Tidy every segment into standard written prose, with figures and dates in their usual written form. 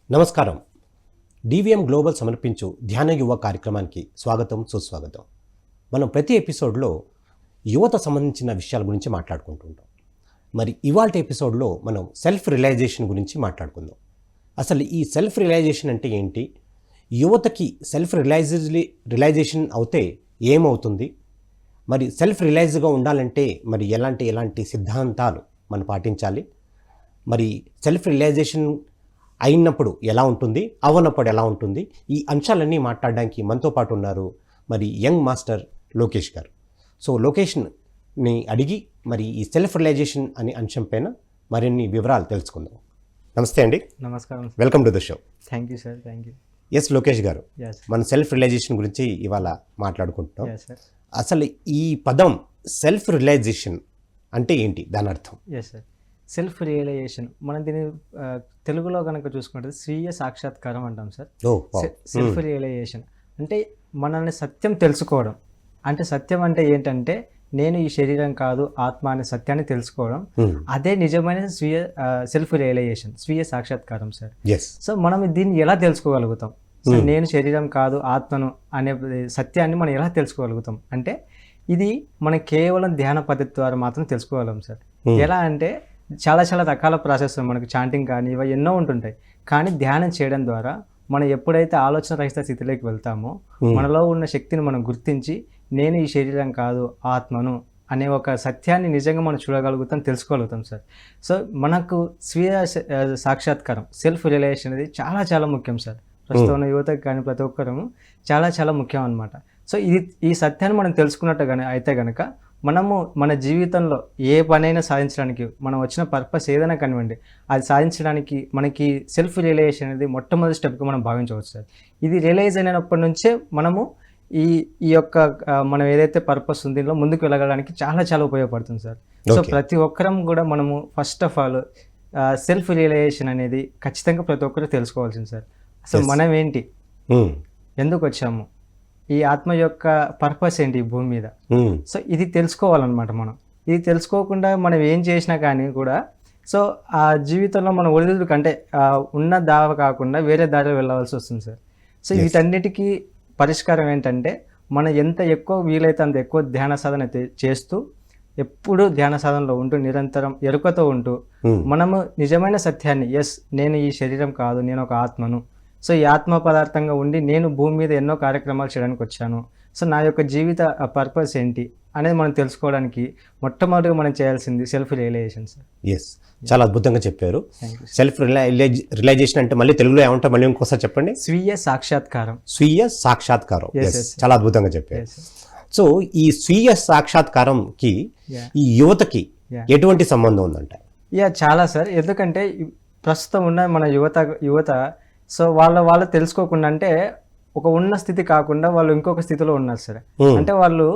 నమస్కారం. DVM global సమర్పించు ధ్యాన యువ కార్యక్రమానికి స్వాగతం, సుస్వాగతం. మనం ప్రతి ఎపిసోడ్లో యువత సంబంధించిన విషయాల గురించి మాట్లాడుకుంటుంటాం. మరి ఇవాల్టి ఎపిసోడ్లో మనం సెల్ఫ్ రియలైజేషన్ గురించి మాట్లాడుకుందాం. అసలు ఈ సెల్ఫ్ రియలైజేషన్ అంటే ఏంటి, యువతకి సెల్ఫ్ రియలైజేషన్ అవుతే ఏమవుతుంది, మరి సెల్ఫ్ రియలైజ్గా ఉండాలంటే మరి ఎలాంటి సిద్ధాంతాలు మనం పాటించాలి, మరి సెల్ఫ్ రియలైజేషన్ అయినప్పుడు ఎలా ఉంటుంది, అవ్వనప్పుడు ఎలా ఉంటుంది, ఈ అంశాలన్నీ మాట్లాడడానికి మనతో పాటు ఉన్నారు మరి యంగ్ మాస్టర్ లోకేష్ గారు. సో లోకేష్ని అడిగి మరి ఈ సెల్ఫ్ రియలైజేషన్ అనే అంశం పైన మరిన్ని వివరాలు తెలుసుకుందాం. నమస్తే అండి. నమస్కారం. Welcome to the show. Thank you sir. Thank you. Yes Lokesh garu, మన సెల్ఫ్ రియలైజేషన్ గురించి ఇవాళ మాట్లాడుకుంటున్నాం. అసలు ఈ పదం సెల్ఫ్ రియలైజేషన్ అంటే ఏంటి, దాని అర్థం? ఎస్ సార్, సెల్ఫ్ రియలైజేషన్ మనం దీని తెలుగులో కనుక చూసుకుంటే స్వీయ సాక్షాత్కారం అంటాం సార్. సెల్ఫ్ రియలైజేషన్ అంటే మనల్ని సత్యం తెలుసుకోవడం. అంటే సత్యం అంటే ఏంటంటే నేను ఈ శరీరం కాదు, ఆత్మ అనే సత్యాన్ని తెలుసుకోవడం. అదే నిజమైన సెల్ఫ్ రియలైజేషన్, స్వీయ సాక్షాత్కారం సార్. సో మనం దీన్ని ఎలా తెలుసుకోగలుగుతాం? సో నేను శరీరం కాదు, ఆత్మను అనే సత్యాన్ని మనం ఎలా తెలుసుకోగలుగుతాం అంటే ఇది మనం కేవలం ధ్యాన పద్ధతి ద్వారా మాత్రం తెలుసుకోగలం సార్. ఎలా అంటే చాలా రకాల ప్రాసెస్ మనకు చాంటింగ్ కానీ ఇవి ఎన్నో ఉంటుంటాయి. కానీ ధ్యానం చేయడం ద్వారా మనం ఎప్పుడైతే ఆలోచన రహిత స్థితిలోకి వెళ్తామో మనలో ఉన్న శక్తిని మనం గుర్తించి నేను ఈ శరీరం కాదు, ఆత్మను అనే ఒక సత్యాన్ని నిజంగా మనం చూడగలుగుతాం, తెలుసుకోగలుగుతాం సార్. సో మనకు స్వీయ సాక్షాత్కారం, సెల్ఫ్ రియలైజేషన్ అనేది చాలా ముఖ్యం సార్. ప్రస్తుతం ఉన్న యువతకు కానీ ప్రతి ఒక్కరము చాలా ముఖ్యం అనమాట. సో ఈ సత్యాన్ని మనం తెలుసుకున్నట్టు కానీ అయితే కనుక మనము మన జీవితంలో ఏ పనైనా సాధించడానికి మనం వచ్చిన పర్పస్ ఏదైనా కానివ్వండి, అది సాధించడానికి మనకి సెల్ఫ్ రియలైజేషన్ అనేది మొట్టమొదటి స్టెప్గా మనం భావించవచ్చు సార్. ఇది రియలైజ్ అయినప్పటి నుంచే మనము ఈ యొక్క మనం ఏదైతే పర్పస్ ఉంది దీనిలో ముందుకు వెళ్ళగడానికి చాలా ఉపయోగపడుతుంది సార్. సో ప్రతి ఒక్కరం కూడా మనము first of all self realization అనేది ఖచ్చితంగా ప్రతి ఒక్కరు తెలుసుకోవాల్సింది సార్. అసలు మనం ఏంటి, ఎందుకు వచ్చాము, ఈ ఆత్మ యొక్క పర్పస్ ఏంటి ఈ భూమి మీద. సో ఇది తెలుసుకోవాలన్నమాట. మనం ఇది తెలుసుకోకుండా మనం ఏం చేసినా కానీ కూడా సో ఆ జీవితంలో మనం ఒడిదుడు కంటే ఉన్న దావ కాకుండా వేరే దారిలో వెళ్ళవలసి వస్తుంది సార్. సో వీటన్నిటికీ పరిష్కారం ఏంటంటే మనం ఎంత ఎక్కువ వీలైతే అంత ఎక్కువ ధ్యాన సాధన చేస్తూ ఎప్పుడు ధ్యాన సాధనలో ఉంటూ నిరంతరం ఎరుకతో ఉంటూ మనము నిజమైన సత్యాన్ని, ఎస్ నేను ఈ శరీరం కాదు, నేను ఒక ఆత్మను, సో ఈ ఆత్మ పదార్థంగా ఉండి నేను భూమి మీద ఎన్నో కార్యక్రమాలు చేయడానికి వచ్చాను, సో నా యొక్క జీవిత పర్పస్ ఏంటి అనేది మనం తెలుసుకోవడానికి మొట్టమొదటిగా మనం చేయాల్సింది సెల్ఫ్ రియలైజేషన్ సార్. ఎస్, చాలా అద్భుతంగా చెప్పారు. సెల్ఫ్ రియలైజేషన్ అంటే మళ్ళీ తెలుగులో ఏమంటారు, మళ్ళీ ఇంకోసారి చెప్పండి. స్వీయ సాక్షాత్కారం. స్వీయ సాక్షాత్కారం, చాలా అద్భుతంగా చెప్పారు. సో ఈ స్వీయ సాక్షాత్కారంకి ఈ యువతకి ఎటువంటి సంబంధం ఉందంట? చాలా సార్. ఎందుకంటే ప్రస్తుతం ఉన్న మన యువత సో వాళ్ళు తెలుసుకోకుండా అంటే ఒక ఉన్న స్థితి కాకుండా వాళ్ళు ఇంకొక స్థితిలో ఉన్నారు సార్. అంటే వాళ్ళు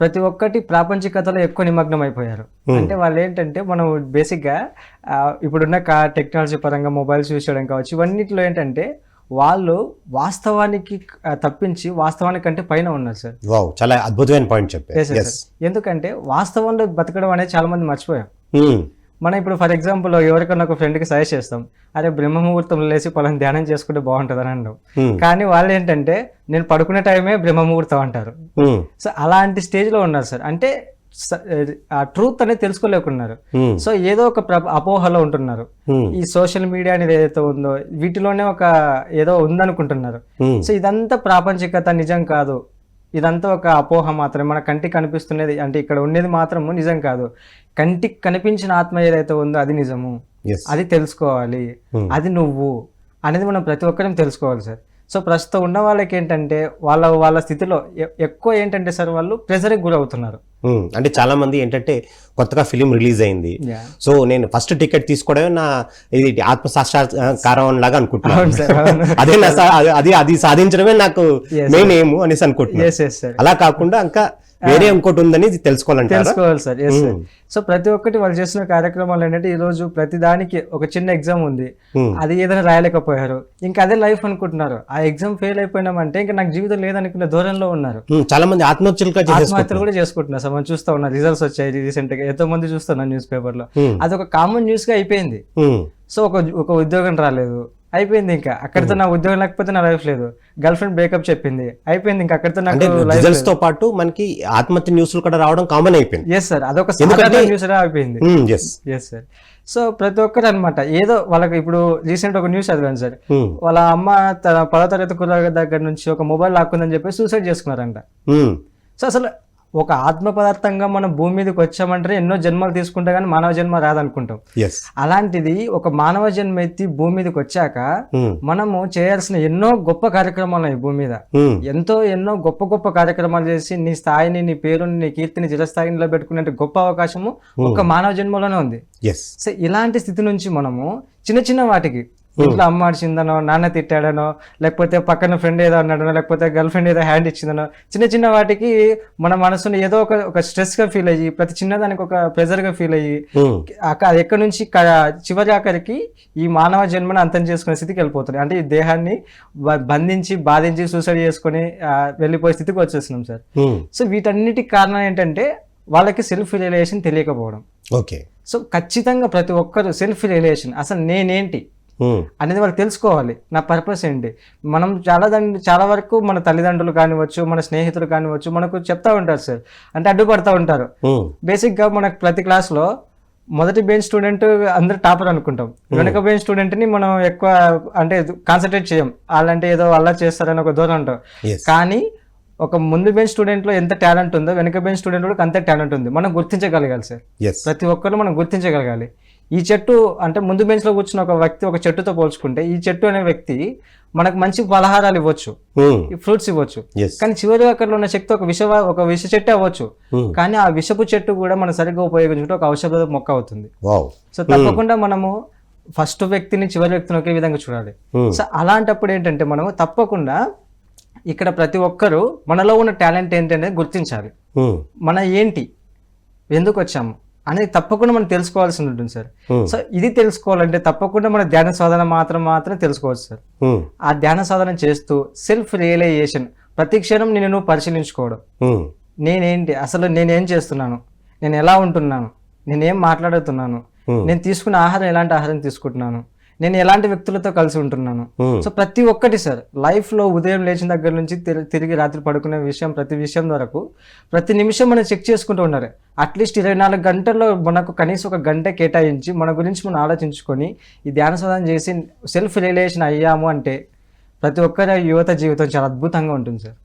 ప్రతి ఒక్కటి ప్రాపంచికతలో ఎక్కువ నిమగ్నం అయిపోయారు. అంటే వాళ్ళు ఏంటంటే మనం బేసిక్గా ఇప్పుడున్న టెక్నాలజీ పరంగా మొబైల్స్ యూజ్ చేయడం కావచ్చు, ఇవన్నిటిలో ఏంటంటే వాళ్ళు వాస్తవానికి తప్పించి వాస్తవానికంటే పైన ఉన్నారు సార్. చాలా అద్భుతమైన పాయింట్ చెప్పారు. ఎందుకంటే వాస్తవంలో బతకడం అనేది చాలా మంది మర్చిపోయాం. మనం ఇప్పుడు ఫర్ ఎగ్జాంపుల్ ఎవరికన్నా ఒక ఫ్రెండ్కి సజెస్ట్ చేస్తాం, అరే బ్రహ్మ ముహూర్తంలో లేచి పలానా ధ్యానం చేసుకుంటే బాగుంటుంది అని అంటాం. కానీ వాళ్ళు ఏంటంటే నేను పడుకునే టైమే బ్రహ్మ ముహూర్తం అంటారు. సో అలాంటి స్టేజ్లో ఉన్నారు సార్. అంటే ఆ ట్రూత్ అనేది తెలుసుకోలేకున్నారు. సో ఏదో ఒక అపోహలో ఉంటున్నారు. ఈ సోషల్ మీడియా అనేది ఏదైతే ఉందో వీటిలోనే ఒక ఏదో ఉందనుకుంటున్నారు. సో ఇదంతా ప్రాపంచికత నిజం కాదు, ఇదంతా ఒక అపోహ మాత్రమే. మన కంటికి కనిపిస్తున్నది అంటే ఇక్కడ ఉండేది మాత్రము నిజం కాదు. కంటికి కనిపించిన ఆత్మ ఏదైతే ఉందో అది నిజము, అది తెలుసుకోవాలి, అది నువ్వు అనేది మనం ప్రతి ఒక్కరం తెలుసుకోవాలి సార్. సో ప్రస్తుతం ఉన్న వాళ్ళకి ఏంటంటే వాళ్ళ స్థితిలో ఎక్కువ ఏంటంటే సార్ వాళ్ళు ప్రెజర్కి గురవుతున్నారు. అంటే చాలా మంది ఏంటంటే కొత్తగా ఫిలిం రిలీజ్ అయింది, సో నేను ఫస్ట్ టికెట్ తీసుకోవడమే నా ఇది ఆత్మ సాక్షాత్కారం లాగా అనుకుంటున్నాను, అది సాధించడమే నాకు మెయిన్ ఏము అనేసి అనుకుంటున్నాను. అలా కాకుండా ఇంకా వేరే ఇంకోటి ఉందని తెలుసుకోవాలి సార్. సో ప్రతి ఒక్కటి వాళ్ళు చేస్తున్న కార్యక్రమాలు ఏంటంటే ఈ రోజు ప్రతి దానికి ఒక చిన్న ఎగ్జామ్ ఉంది, అది ఏదైనా రాయలేకపోయారు, ఇంకా అదే లైఫ్ అనుకుంటున్నారు. ఆ ఎగ్జామ్ ఫెయిల్ అయిపోయినామంటే ఇంకా నాకు జీవితం లేదనుకునే దూరంలో ఉన్నారు. చాలా మంది ఆత్మహత్యలు కూడా చేసుకుంటున్నారు సార్. మనం చూస్తా ఉన్నా, రిజల్ట్స్ వచ్చాయి రీసెంట్ గా, ఎంతో మంది చూస్తున్నా న్యూస్ పేపర్ లో. అది ఒక కామన్ న్యూస్ గా అయిపోయింది. సో ఒక ఉద్యోగం రాలేదు, అయిపోయింది, ఇంకా అక్కడితో నా ఉద్యోగం లేకపోతే నా లైఫ్ లేదు. గర్ల్ ఫ్రెండ్ బ్రేకప్ చెప్పింది, అయిపోయింది, ఇంకా అక్కడితో అంటే నాకు లైఫ్ రిజల్ట్స్ తో పాటు మనకి ఆత్మహత్య న్యూస్లు కూడా రావడం కామన్ అయిపోయింది. ఎస్ సార్, అదొక సాధారణ న్యూస్ లా అయిపోయింది. Yes yes sir. సో ప్రతి ఒక్కరు అనమాట ఏదో వాళ్ళకి, ఇప్పుడు రీసెంట్ ఒక న్యూస్ చదివాను సార్, వాళ్ళ అమ్మ తన 10వ తరగతి కుర్రాడి దగ్గర నుంచి ఒక మొబైల్ లాక్కుందని చెప్పి సూసైడ్ చేసుకున్నారంట. సో అసలు ఒక ఆత్మ పదార్థంగా మనం భూమి మీదకి వచ్చామంటే ఎన్నో జన్మలు తీసుకుంటే కానీ మానవ జన్మ రాదనుకుంటాం. అలాంటిది ఒక మానవ జన్మ ఎత్తి భూమి మీదకి వచ్చాక మనము చేయాల్సిన ఎన్నో గొప్ప కార్యక్రమాలు ఉన్నాయి భూమి మీద. ఎన్నో గొప్ప గొప్ప కార్యక్రమాలు చేసి నీ స్థాయిని, నీ పేరుని, నీ కీర్తిని చిరస్థాయిని నిలబెట్టుకునే గొప్ప అవకాశము ఒక మానవ జన్మలోనే ఉంది. సో ఇలాంటి స్థితి నుంచి మనము చిన్న చిన్న వాటికి, ఇంట్లో అమ్మ అడిచిందనో, నాన్న తిట్టాడనో, లేకపోతే పక్కన ఫ్రెండ్ ఏదో అన్నాడనో, లేకపోతే గర్ల్ ఫ్రెండ్ ఏదో హ్యాండ్ ఇచ్చిందనో, చిన్న చిన్న వాటికి మన మనసుని ఏదో ఒక స్ట్రెస్ గా ఫీల్ అయ్యి, ప్రతి చిన్నదానికి ఒక ప్రెజర్ గా ఫీల్ అయ్యి, అది ఎక్కడి నుంచి చివరి ఆఖరికి ఈ మానవ జన్మను అంతం చేసుకునే స్థితికి వెళ్ళిపోతుంది. అంటే ఈ దేహాన్ని బంధించి బాధించి సూసైడ్ చేసుకుని వెళ్ళిపోయే స్థితికి వచ్చేస్తున్నాం సార్. సో వీటన్నిటికి కారణం ఏంటంటే వాళ్ళకి సెల్ఫ్ రియలైజేషన్ తెలియకపోవడం. ఓకే. సో ఖచ్చితంగా ప్రతి ఒక్కరు సెల్ఫ్ రియలైజేషన్, అసలు నేనేంటి అనేది వాళ్ళు తెలుసుకోవాలి. నా పర్పస్ ఏంటి? మనం చాలా వరకు మన తల్లిదండ్రులు కానివచ్చు, మన స్నేహితులు కానివచ్చు మనకు చెప్తా ఉంటారు సార్, అంటే అడ్డుపడతా ఉంటారు. బేసిక్ గా మనకు ప్రతి క్లాస్ లో మొదటి బెంచ్ స్టూడెంట్ అందరు టాపర్ అనుకుంటాం, వెనక బెంచ్ స్టూడెంట్ ని మనం ఎక్కువ అంటే కాన్సన్ట్రేట్ చేయం, వాళ్ళంటే ఏదో అలా చేస్తారని ఒక దూరం ఉంటాం. కానీ ఒక ముందు బెంచ్ స్టూడెంట్ లో ఎంత టాలెంట్ ఉందో వెనక బెంచ్ స్టూడెంట్ కూడా అంతే టాలెంట్ ఉంది. మనం గుర్తించగలగాలి సార్, ప్రతి ఒక్కరు మనం గుర్తించగలగాలి. ఈ చెట్టు అంటే ముందు బెంచ్ లో కూర్చున్న ఒక వ్యక్తి ఒక చెట్టుతో పోల్చుకుంటే ఈ చెట్టు అనే వ్యక్తి మనకు మంచి పలహారాలు ఇవ్వచ్చు, ఫ్రూట్స్ ఇవ్వచ్చు, కానీ చివరి అక్కడ ఉన్న శక్తి ఒక విష చెట్టు అవ్వచ్చు. కానీ ఆ విషపు చెట్టు కూడా మనం సరిగ్గా ఉపయోగించుకుంటే ఒక ఔషధ మొక్క అవుతుంది. సో తప్పకుండా మనము ఫస్ట్ వ్యక్తిని చివరి వ్యక్తిని ఒకే విధంగా చూడాలి. సో అలాంటప్పుడు ఏంటంటే మనము తప్పకుండా ఇక్కడ ప్రతి ఒక్కరూ మనలో ఉన్న టాలెంట్ ఏంటి అనేది గుర్తించాలి. మన ఏంటి, ఎందుకు వచ్చాము అనేది తప్పకుండా మనం తెలుసుకోవాల్సి ఉంటుంది సార్. సో ఇది తెలుసుకోవాలంటే తప్పకుండా మన ధ్యాన సాధన మాత్రం తెలుసుకోవచ్చు సార్. ఆ ధ్యాన సాధన చేస్తూ సెల్ఫ్ రియలైజేషన్, ప్రతి క్షణం నేను పరిశీలించుకోవడం, నేనేంటి, అసలు నేనేం చేస్తున్నాను, నేను ఎలా ఉంటున్నాను, నేనేం మాట్లాడుతున్నాను, నేను తీసుకున్న ఆహారం ఎలాంటి ఆహారం తీసుకుంటున్నాను, నేను ఎలాంటి వ్యక్తులతో కలిసి ఉంటున్నాను. సో ప్రతి ఒక్కటి సార్ లైఫ్ లో ఉదయం లేచిన దగ్గర నుంచి తిరిగి రాత్రి పడుకునే విషయం, ప్రతి విషయం వరకు ప్రతి నిమిషం మనం చెక్ చేసుకుంటూ ఉండాలి. అట్లీస్ట్ 24 గంటల్లో మనకు కనీసం ఒక గంట కేటాయించి మన గురించి మనం ఆలోచించుకొని ఈ ధ్యాన సాధన చేసి సెల్ఫ్ రియలైజేషన్ అయ్యాము అంటే ప్రతి ఒక్కరి యువత జీవితం చాలా అద్భుతంగా ఉంటుంది సార్.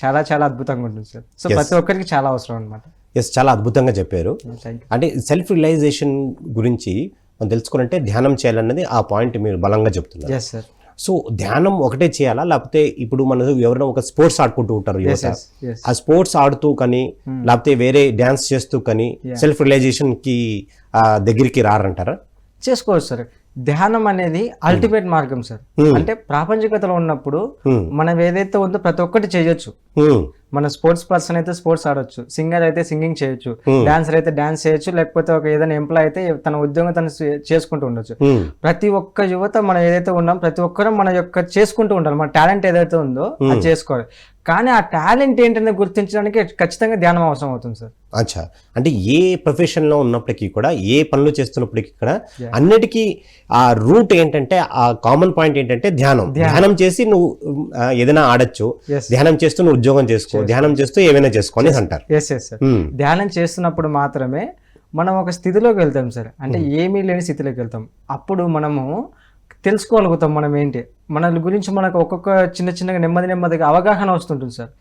చాలా చాలా అద్భుతంగా ఉంటుంది సార్. సో ప్రతి ఒక్కరికి చాలా అవసరం అనమాట. చాలా అద్భుతంగా చెప్పారు. అంటే సెల్ఫ్ రియలైజేషన్ గురించి మనం తెలుసుకోవాలంటే ధ్యానం చేయాలన్నది ఆ పాయింట్ మీరు బలంగా చెప్తున్నారు. సో ధ్యానం ఒకటే చేయాలా, లేకపోతే ఇప్పుడు మన ఎవరైనా ఒక స్పోర్ట్స్ ఆడుకుంటూ ఉంటారు యువత, ఆ స్పోర్ట్స్ ఆడుతూ కానీ లేకపోతే వేరే డ్యాన్స్ చేస్తూ కానీ సెల్ఫ్ రియలైజేషన్ కి దగ్గరికి రారంటారా? చేసుకోవచ్చు సార్. ధ్యానం అనేది అల్టిమేట్ మార్గం సార్. అంటే ప్రాపంచికతలో ఉన్నప్పుడు మనం ఏదైతే ఉందో ప్రతి ఒక్కటి చేయొచ్చు. మన స్పోర్ట్స్ పర్సన్ అయితే స్పోర్ట్స్ ఆడొచ్చు, సింగర్ అయితే సింగింగ్ చేయొచ్చు, డాన్సర్ అయితే డాన్స్ చేయొచ్చు, లేకపోతే ఒక ఏదైనా ఎంప్లాయ్ అయితే తన ఉద్యోగం తను చేసుకుంటూ ఉండొచ్చు. ప్రతి ఒక్క యువత మనం ఏదైతే ఉన్నాం ప్రతి ఒక్కరం మన యొక్క చేసుకుంటూ ఉండాలి. మన టాలెంట్ ఏదైతే ఉందో అది చేసుకోవాలి. కానీ ఆ టాలెంట్ ఏంటనే గుర్తించడానికి ఖచ్చితంగా ధ్యానం అవసరం అవుతుంది సార్. అచ్చా, అంటే ఏ ప్రొఫెషన్ లో ఉన్నప్పటికీ కూడా, ఏ పనులు చేస్తున్నప్పటికీ కూడా అన్నిటికీ ఆ రూట్ ఏంటంటే, ఆ కామన్ పాయింట్ ఏంటంటే ధ్యానం. ధ్యానం చేసి నువ్వు ఏదైనా ఆడొచ్చు, ధ్యానం చేస్తూ నువ్వు ఉద్యోగం చేసుకో, ధ్యానం చేస్తూ ఏమైనా చేసుకోని అంటారు. ధ్యానం చేస్తున్నప్పుడు మాత్రమే మనం ఒక స్థితిలోకి వెళ్తాం సార్. అంటే ఏమీ లేని స్థితిలోకి వెళ్తాం. అప్పుడు మనము తెలుసుకోగలుగుతాం మనం ఏంటి, మన గురించి మనకు ఒక్కొక్క చిన్నగా నెమ్మదిగా అవగాహన వస్తుంటుంది సార్.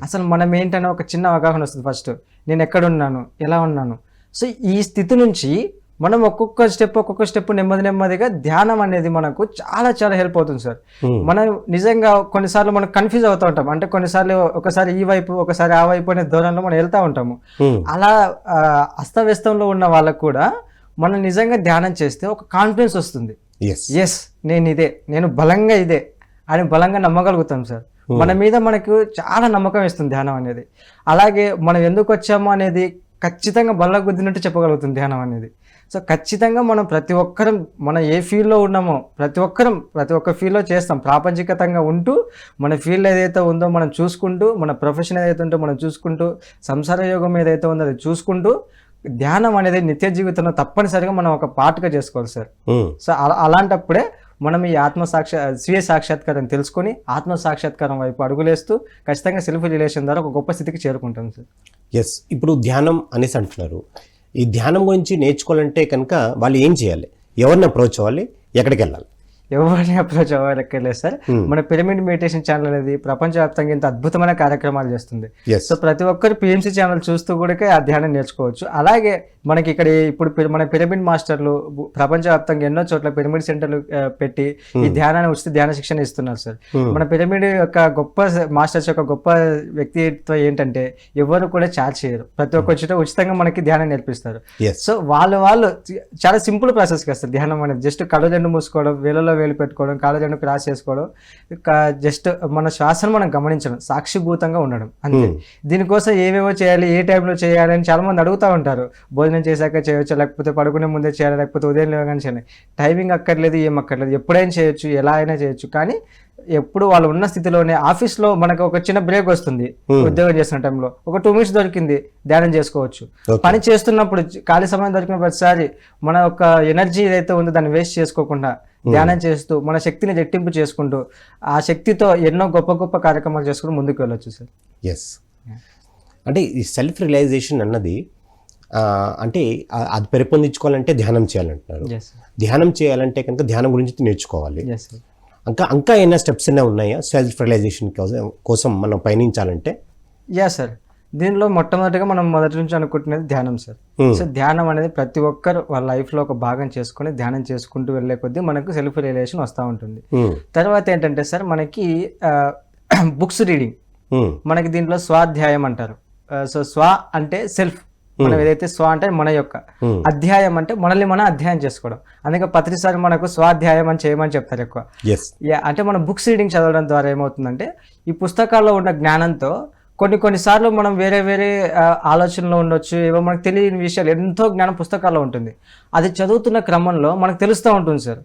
అసలు మనం ఏంటనే ఒక చిన్న అవగాహన వస్తుంది. ఫస్ట్ నేను ఎక్కడున్నాను, ఎలా ఉన్నాను. సో ఈ స్థితి నుంచి మనం ఒక్కొక్క స్టెప్ నెమ్మదిగా ధ్యానం అనేది మనకు చాలా చాలా హెల్ప్ అవుతుంది సార్. మనం నిజంగా కొన్నిసార్లు మనం కన్ఫ్యూజ్ అవుతూ ఉంటాం. అంటే కొన్నిసార్లు ఒకసారి ఈ వైపు ఒకసారి ఆ వైపు అనే దూరంలో మనం వెళ్తూ ఉంటాము. అలా అస్తవ్యస్తంలో ఉన్న వాళ్ళకు కూడా మనం నిజంగా ధ్యానం చేస్తే ఒక కాన్ఫిడెన్స్ వస్తుంది. ఎస్ నేను బలంగా ఇదే అని బలంగా నమ్మగలుగుతాం సార్. మన మీద మనకు చాలా నమ్మకం ఇస్తుంది ధ్యానం అనేది. అలాగే మనం ఎందుకు వచ్చామో అనేది ఖచ్చితంగా బల్ల గుద్దినట్టు చెప్పగలుగుతుంది ధ్యానం అనేది. సో ఖచ్చితంగా మనం ప్రతి ఒక్కరం మనం ఏ ఫీల్డ్లో ఉన్నామో ప్రతి ఒక్క ఫీల్డ్లో చేస్తాం. ప్రాపంచికతంగా ఉంటూ మన ఫీల్డ్ ఏదైతే ఉందో మనం చూసుకుంటూ, మన ప్రొఫెషన్ ఏదైతే ఉందో మనం చూసుకుంటూ, సంసార యోగం ఏదైతే ఉందో అది చూసుకుంటూ ధ్యానం అనేది నిత్య జీవితంలో తప్పనిసరిగా మనం ఒక పార్ట్గా చేసుకోవాలి సార్. సో అలాంటప్పుడే మనం ఈ స్వీయ సాక్షాత్కారం తెలుసుకొని ఆత్మ సాక్షాత్కారం వైపు అడుగులేస్తూ ఖచ్చితంగా సెల్ఫ్ రిలేషన్ ద్వారా ఒక గొప్ప స్థితికి చేరుకుంటాం సార్. ఎస్, ఇప్పుడు ధ్యానం అనేసి అంటున్నారు. ఈ ధ్యానం గురించి నేర్చుకోవాలంటే కనుక వాళ్ళు ఏం చేయాలి, ఎవరిని అప్రోచ్ అవ్వాలి, ఎక్కడికి వెళ్ళాలి? ఎవరిని అప్రోచ్ అవ్వక్కర్లేదు సార్. మన పిరమిడ్ మెడిటేషన్ ఛానల్ అనేది ప్రపంచవ్యాప్తంగా ఇంత అద్భుతమైన కార్యక్రమాలు చేస్తుంది. సో ప్రతి ఒక్కరు పిఎంసి ఛానల్ చూస్తూ కూడా ఆ ధ్యానం నేర్చుకోవచ్చు. అలాగే మనకి ఇక్కడ ఇప్పుడు మన పిరమిడ్ మాస్టర్లు ప్రపంచవ్యాప్తంగా ఎన్నో చోట్ల పిరమిడ్ సెంటర్లు పెట్టి ఈ ధ్యానాన్ని ఉచిత ధ్యాన శిక్షణ ఇస్తున్నారు సార్. మన పిరమిడ్ యొక్క గొప్ప మాస్టర్స్ యొక్క గొప్ప వ్యక్తిత్వం ఏంటంటే ఎవరు కూడా చార్జ్ చేయరు, ప్రతి ఒక్క చోట ఉచితంగా మనకి ధ్యానం నేర్పిస్తారు. సో వాళ్ళు చాలా సింపుల్ ప్రాసెస్ కదా సార్ ధ్యానం అనేది. జస్ట్ కళ్ళు రెండు మూసుకోవడం, వేలలో వేలు పెట్టుకోవడం, కాళ్ళ రెండు క్రాస్ చేసుకోవడం, జస్ట్ మన శ్వాసను మనం గమనించడం, సాక్షిభూతంగా ఉండడం అంతే. దీనికోసం ఏవేవో చేయాలి, ఏ టైంలో చేయాలి అని చాలా మంది అడుగుతూ ఉంటారు. భోజనం చేశాక చేయొచ్చు, లేకపోతే పడుకునే ముందే చేయాలి, లేకపోతే ఉదయం లేవగానే చేయాలి. టైమింగ్ అక్కర్లేదు, ఏం అక్కర్లేదు, ఎప్పుడైనా చేయొచ్చు, ఎలా అయినా చేయొచ్చు. కానీ ఎప్పుడు వాళ్ళు ఉన్న స్థితిలోనే ఆఫీస్లో మనకు ఒక చిన్న బ్రేక్ వస్తుంది, ఉద్యోగం చేస్తున్న టైంలో ఒక 2 minutes దొరికింది, ధ్యానం చేసుకోవచ్చు. పని చేస్తున్నప్పుడు ఖాళీ సమయం దొరికిన ప్రతిసారి మన యొక్క ఎనర్జీ ఏదైతే ఉందో దాన్ని వేస్ట్ చేసుకోకుండా ధ్యానం చేస్తూ మన శక్తిని రెట్టింపు చేసుకుంటూ ఆ శక్తితో ఎన్నో గొప్ప గొప్ప కార్యక్రమాలు చేసుకుని ముందుకు వెళ్ళొచ్చు సార్. ఎస్, అంటే ఈ సెల్ఫ్ రియలైజేషన్ అన్నది అంటే అది పెంపొందించుకోవాలంటే ధ్యానం చేయాలంటున్నారు. ధ్యానం చేయాలంటే కనుక ధ్యానం గురించి నేర్చుకోవాలి. ఇంకా ఏమైనా స్టెప్స్ అయినా ఉన్నాయా సెల్ఫ్ రియలైజేషన్ కోసం మనం పయనించాలంటే? సార్, దీనిలో మొట్టమొదటిగా మనం మొదటి నుంచి అనుకుంటున్నది ధ్యానం సార్. సో ధ్యానం అనేది ప్రతి ఒక్కరు వాళ్ళ లైఫ్లో ఒక భాగం చేసుకుని ధ్యానం చేసుకుంటూ వెళ్ళే కొద్దీ మనకు సెల్ఫ్ రియలైజేషన్ వస్తూ ఉంటుంది. తర్వాత ఏంటంటే సార్ మనకి బుక్స్ రీడింగ్, మనకి దీంట్లో స్వాధ్యాయం అంటారు. సో స్వ అంటే సెల్ఫ్, మనం ఏదైతే స్వ అంటే మన యొక్క, అధ్యాయం అంటే మనల్ని మనం అధ్యాయం చేసుకోవడం. అందుకే ప్రతిసారి మనకు స్వాధ్యాయం అని చేయమని చెప్తారు ఎక్కువ. అంటే మనం బుక్స్ రీడింగ్ చదవడం ద్వారా ఏమవుతుందంటే ఈ పుస్తకాల్లో ఉన్న జ్ఞానంతో కొన్నిసార్లు మనం వేరే వేరే ఆలోచనలో ఉండొచ్చు, ఏవో మనకు తెలియని విషయాలు ఎంతో జ్ఞానం పుస్తకాల్లో ఉంటుంది. అది చదువుతున్న క్రమంలో మనకు తెలుస్తూ ఉంటుంది సార్.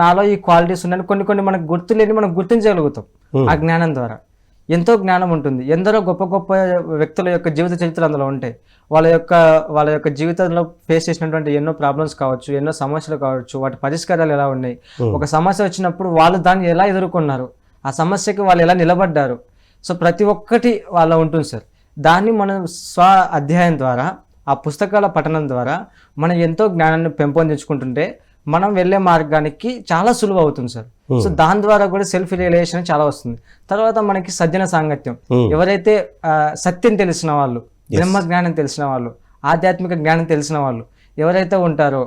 నాలో ఈ క్వాలిటీస్ ఉన్నాయని కొన్ని మనకు గుర్తులేని మనం గుర్తించగలుగుతాం ఆ జ్ఞానం ద్వారా. ఎంతో జ్ఞానం ఉంటుంది. ఎందరో గొప్ప గొప్ప వ్యక్తుల యొక్క జీవిత చరిత్రలు అందులో ఉంటాయి. వాళ్ళ యొక్క జీవితంలో ఫేస్ చేసినటువంటి ఎన్నో ప్రాబ్లమ్స్ కావచ్చు, ఎన్నో సమస్యలు కావచ్చు, వాటి పరిష్కారాలు ఎలా ఉన్నాయి, ఒక సమస్య వచ్చినప్పుడు వాళ్ళు దాన్ని ఎలా ఎదుర్కొన్నారు, ఆ సమస్యకి వాళ్ళు ఎలా నిలబడ్డారు. సో ప్రతి ఒక్కటి వాళ్ళ ఉంటుంది సార్. దాన్ని మనం స్వ అధ్యాయం ద్వారా, ఆ పుస్తకాల పఠనం ద్వారా మనం ఎంతో జ్ఞానాన్ని పెంపొందించుకుంటుంటే మనం వెళ్ళే మార్గానికి చాలా సులువు అవుతుంది సార్. సో దాని ద్వారా కూడా సెల్ఫ్ రియలైజేషన్ చాలా వస్తుంది. తర్వాత మనకి సజ్జన సాంగత్యం, ఎవరైతే సత్యం తెలిసిన వాళ్ళు, బ్రహ్మ జ్ఞానం తెలిసిన వాళ్ళు, ఆధ్యాత్మిక జ్ఞానం తెలిసిన వాళ్ళు ఎవరైతే ఉంటారో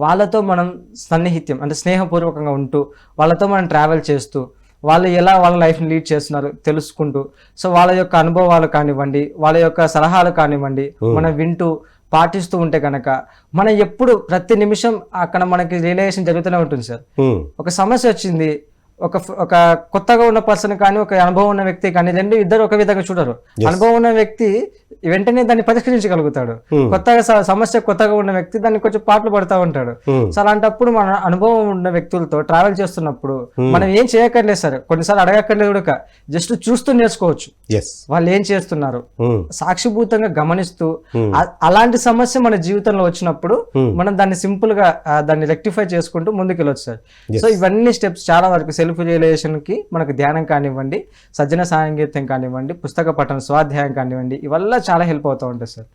వాళ్ళతో మనం సన్నిహిత్యం అంటే స్నేహపూర్వకంగా ఉంటూ వాళ్ళతో మనం ట్రావెల్ చేస్తూ వాళ్ళు ఎలా వాళ్ళ లైఫ్ని లీడ్ చేస్తున్నారు తెలుసుకుంటూ, సో వాళ్ళ యొక్క అనుభవాలు కానివ్వండి, వాళ్ళ యొక్క సలహాలు కానివ్వండి మనం వింటూ పాటిస్తూ ఉంటే కనుక మనం ఎప్పుడు ప్రతి నిమిషం అక్కడ మనకి రియలైజేషన్ జరుగుతూనే ఉంటుంది సార్. ఒక సమస్య వచ్చింది, ఒక కొత్తగా ఉన్న పర్సన్ కానీ ఒక అనుభవం ఉన్న వ్యక్తి కానీ ఇద్దరు ఒక విధంగా చూడరు. అనుభవం ఉన్న వ్యక్తి వెంటనే దాన్ని పరిష్కరించగలుగుతాడు, కొత్తగా ఉన్న వ్యక్తి దాన్ని కొంచెం పాటలు పడుతూ ఉంటాడు. సో అలాంటప్పుడు మన అనుభవం ఉన్న వ్యక్తులతో ట్రావెల్ చేస్తున్నప్పుడు మనం ఏం చేయక్కర్లేదు సార్, కొన్నిసార్లు అడగక్కర్లేదు కూడా, జస్ట్ చూస్తూ నేర్చుకోవచ్చు వాళ్ళు ఏం చేస్తున్నారు, సాక్షిభూతంగా గమనిస్తూ. అలాంటి సమస్య మన జీవితంలో వచ్చినప్పుడు మనం దాన్ని సింపుల్ గా దాన్ని రెక్టిఫై చేసుకుంటూ ముందుకు వెళ్ళొచ్చు సార్. సో ఇవన్నీ స్టెప్స్ చాలా వరకు సెల్ఫ్ రియలైజేషన్ కి మనకు ధ్యానం కానివ్వండి, సజ్జన సాంగత్యం కానివ్వండి, పుస్తక పఠనం, స్వాధ్యాయం కానివ్వండి, ఇవల్ల చాలా హెల్ప్ అవుతూ ఉంటుంది సార్.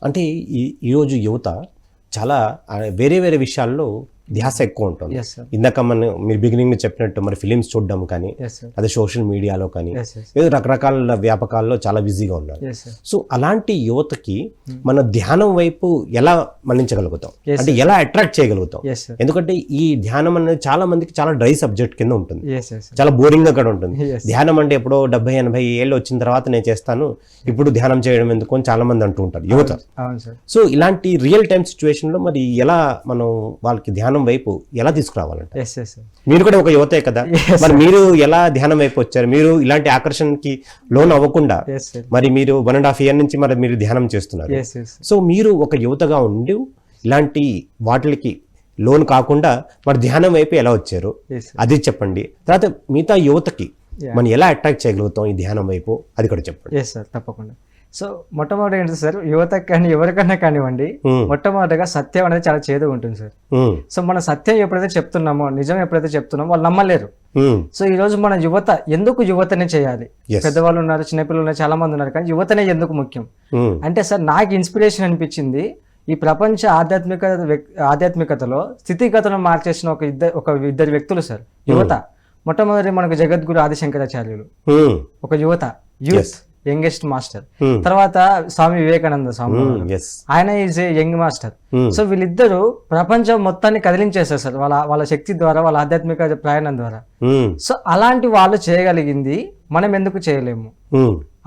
అంటే ఈరోజు యువత చాలా వేరే వేరే విషయాల్లో ధ్యాస ఎక్కువ ఉంటుంది. ఇందాక మీరు బిగినింగ్ చెప్పినట్టు మరి ఫిలిమ్స్ చూడడం కానీ, అదే సోషల్ మీడియాలో కానీ, ఏదో రకరకాల వ్యాపకాల్లో చాలా బిజీగా ఉన్నారు. సో అలాంటి యువతకి మన ధ్యానం వైపు ఎలా మళ్లించగలుగుతాం, అంటే ఎలా అట్రాక్ట్ చేయగలుగుతాం? ఎందుకంటే ఈ ధ్యానం అనేది చాలా మందికి చాలా డ్రై సబ్జెక్ట్ కింద ఉంటుంది, చాలా బోరింగ్ గా కూడా ఉంటుంది. ధ్యానం అంటే ఎప్పుడో 70-80 ఏళ్ళు వచ్చిన తర్వాత నేను చేస్తాను, ఇప్పుడు ధ్యానం చేయడం ఎందుకు అని చాలా మంది అంటూ ఉంటారు యువత. సో ఇలాంటి రియల్ టైమ్ సిచ్యువేషన్ లో మరి ఎలా మనం వాళ్ళకి ధ్యానం వైపు ఎలా తీసుకురావాలంటే? మీరు కూడా ఒక యువతే కదా, మరి మీరు ఎలా ధ్యానం వైపు వచ్చారు? మీరు ఇలాంటి ఆకర్షణకి లోన్ అవ్వకుండా మరి మీరు 1.5 years నుంచి మరి మీరు ధ్యానం చేస్తున్నారు. సో మీరు ఒక యువతగా ఉండి ఇలాంటి వాటికి లోన్ కాకుండా మరి ధ్యానం వైపు ఎలా వచ్చారు అది చెప్పండి. తర్వాత మిగతా యువతకి మనం ఎలా అట్రాక్ట్ చేయగలుగుతాం ఈ ధ్యానం వైపు అది కూడా చెప్పండి. సార్ తప్పకుండా. సో మొట్టమొదటి ఏంటి సార్, యువతకు కానీ ఎవరికైనా కానివ్వండి, మొట్టమొదటిగా సత్యం అనేది చాలా చేదుగా ఉంటుంది సార్. సో మన సత్యం ఎప్పుడైతే చెప్తున్నామో, నిజం ఎప్పుడైతే చెప్తున్నామో వాళ్ళు నమ్మలేరు. సో ఈ రోజు మన యువత ఎందుకు యువతనే చేయాలి? పెద్దవాళ్ళు ఉన్నారు, చిన్నపిల్లలు ఉన్నారు, చాలా మంది ఉన్నారు, కానీ యువతనే ఎందుకు ముఖ్యం అంటే సార్, నాకు ఇన్స్పిరేషన్ అనిపించింది ఈ ప్రపంచ ఆధ్యాత్మికతలో స్థితిగతులను మార్చేసిన ఒక ఇద్దరు వ్యక్తులు సార్. యువత మొట్టమొదటి మనకు జగద్గురు ఆదిశంకరాచార్యులు, ఒక యువత, యూత్ యంగెస్ట్ మాస్టర్. తర్వాత స్వామి వివేకానంద స్వామి, ఆయన is a young master. So వీళ్ళిద్దరూ ప్రపంచం మొత్తాన్ని కదిలించేస్తారు సార్ వాళ్ళ శక్తి ద్వారా, వాళ్ళ ఆధ్యాత్మిక ప్రయాణం ద్వారా. సో అలాంటి వాళ్ళు చేయగలిగింది మనం ఎందుకు చేయలేము?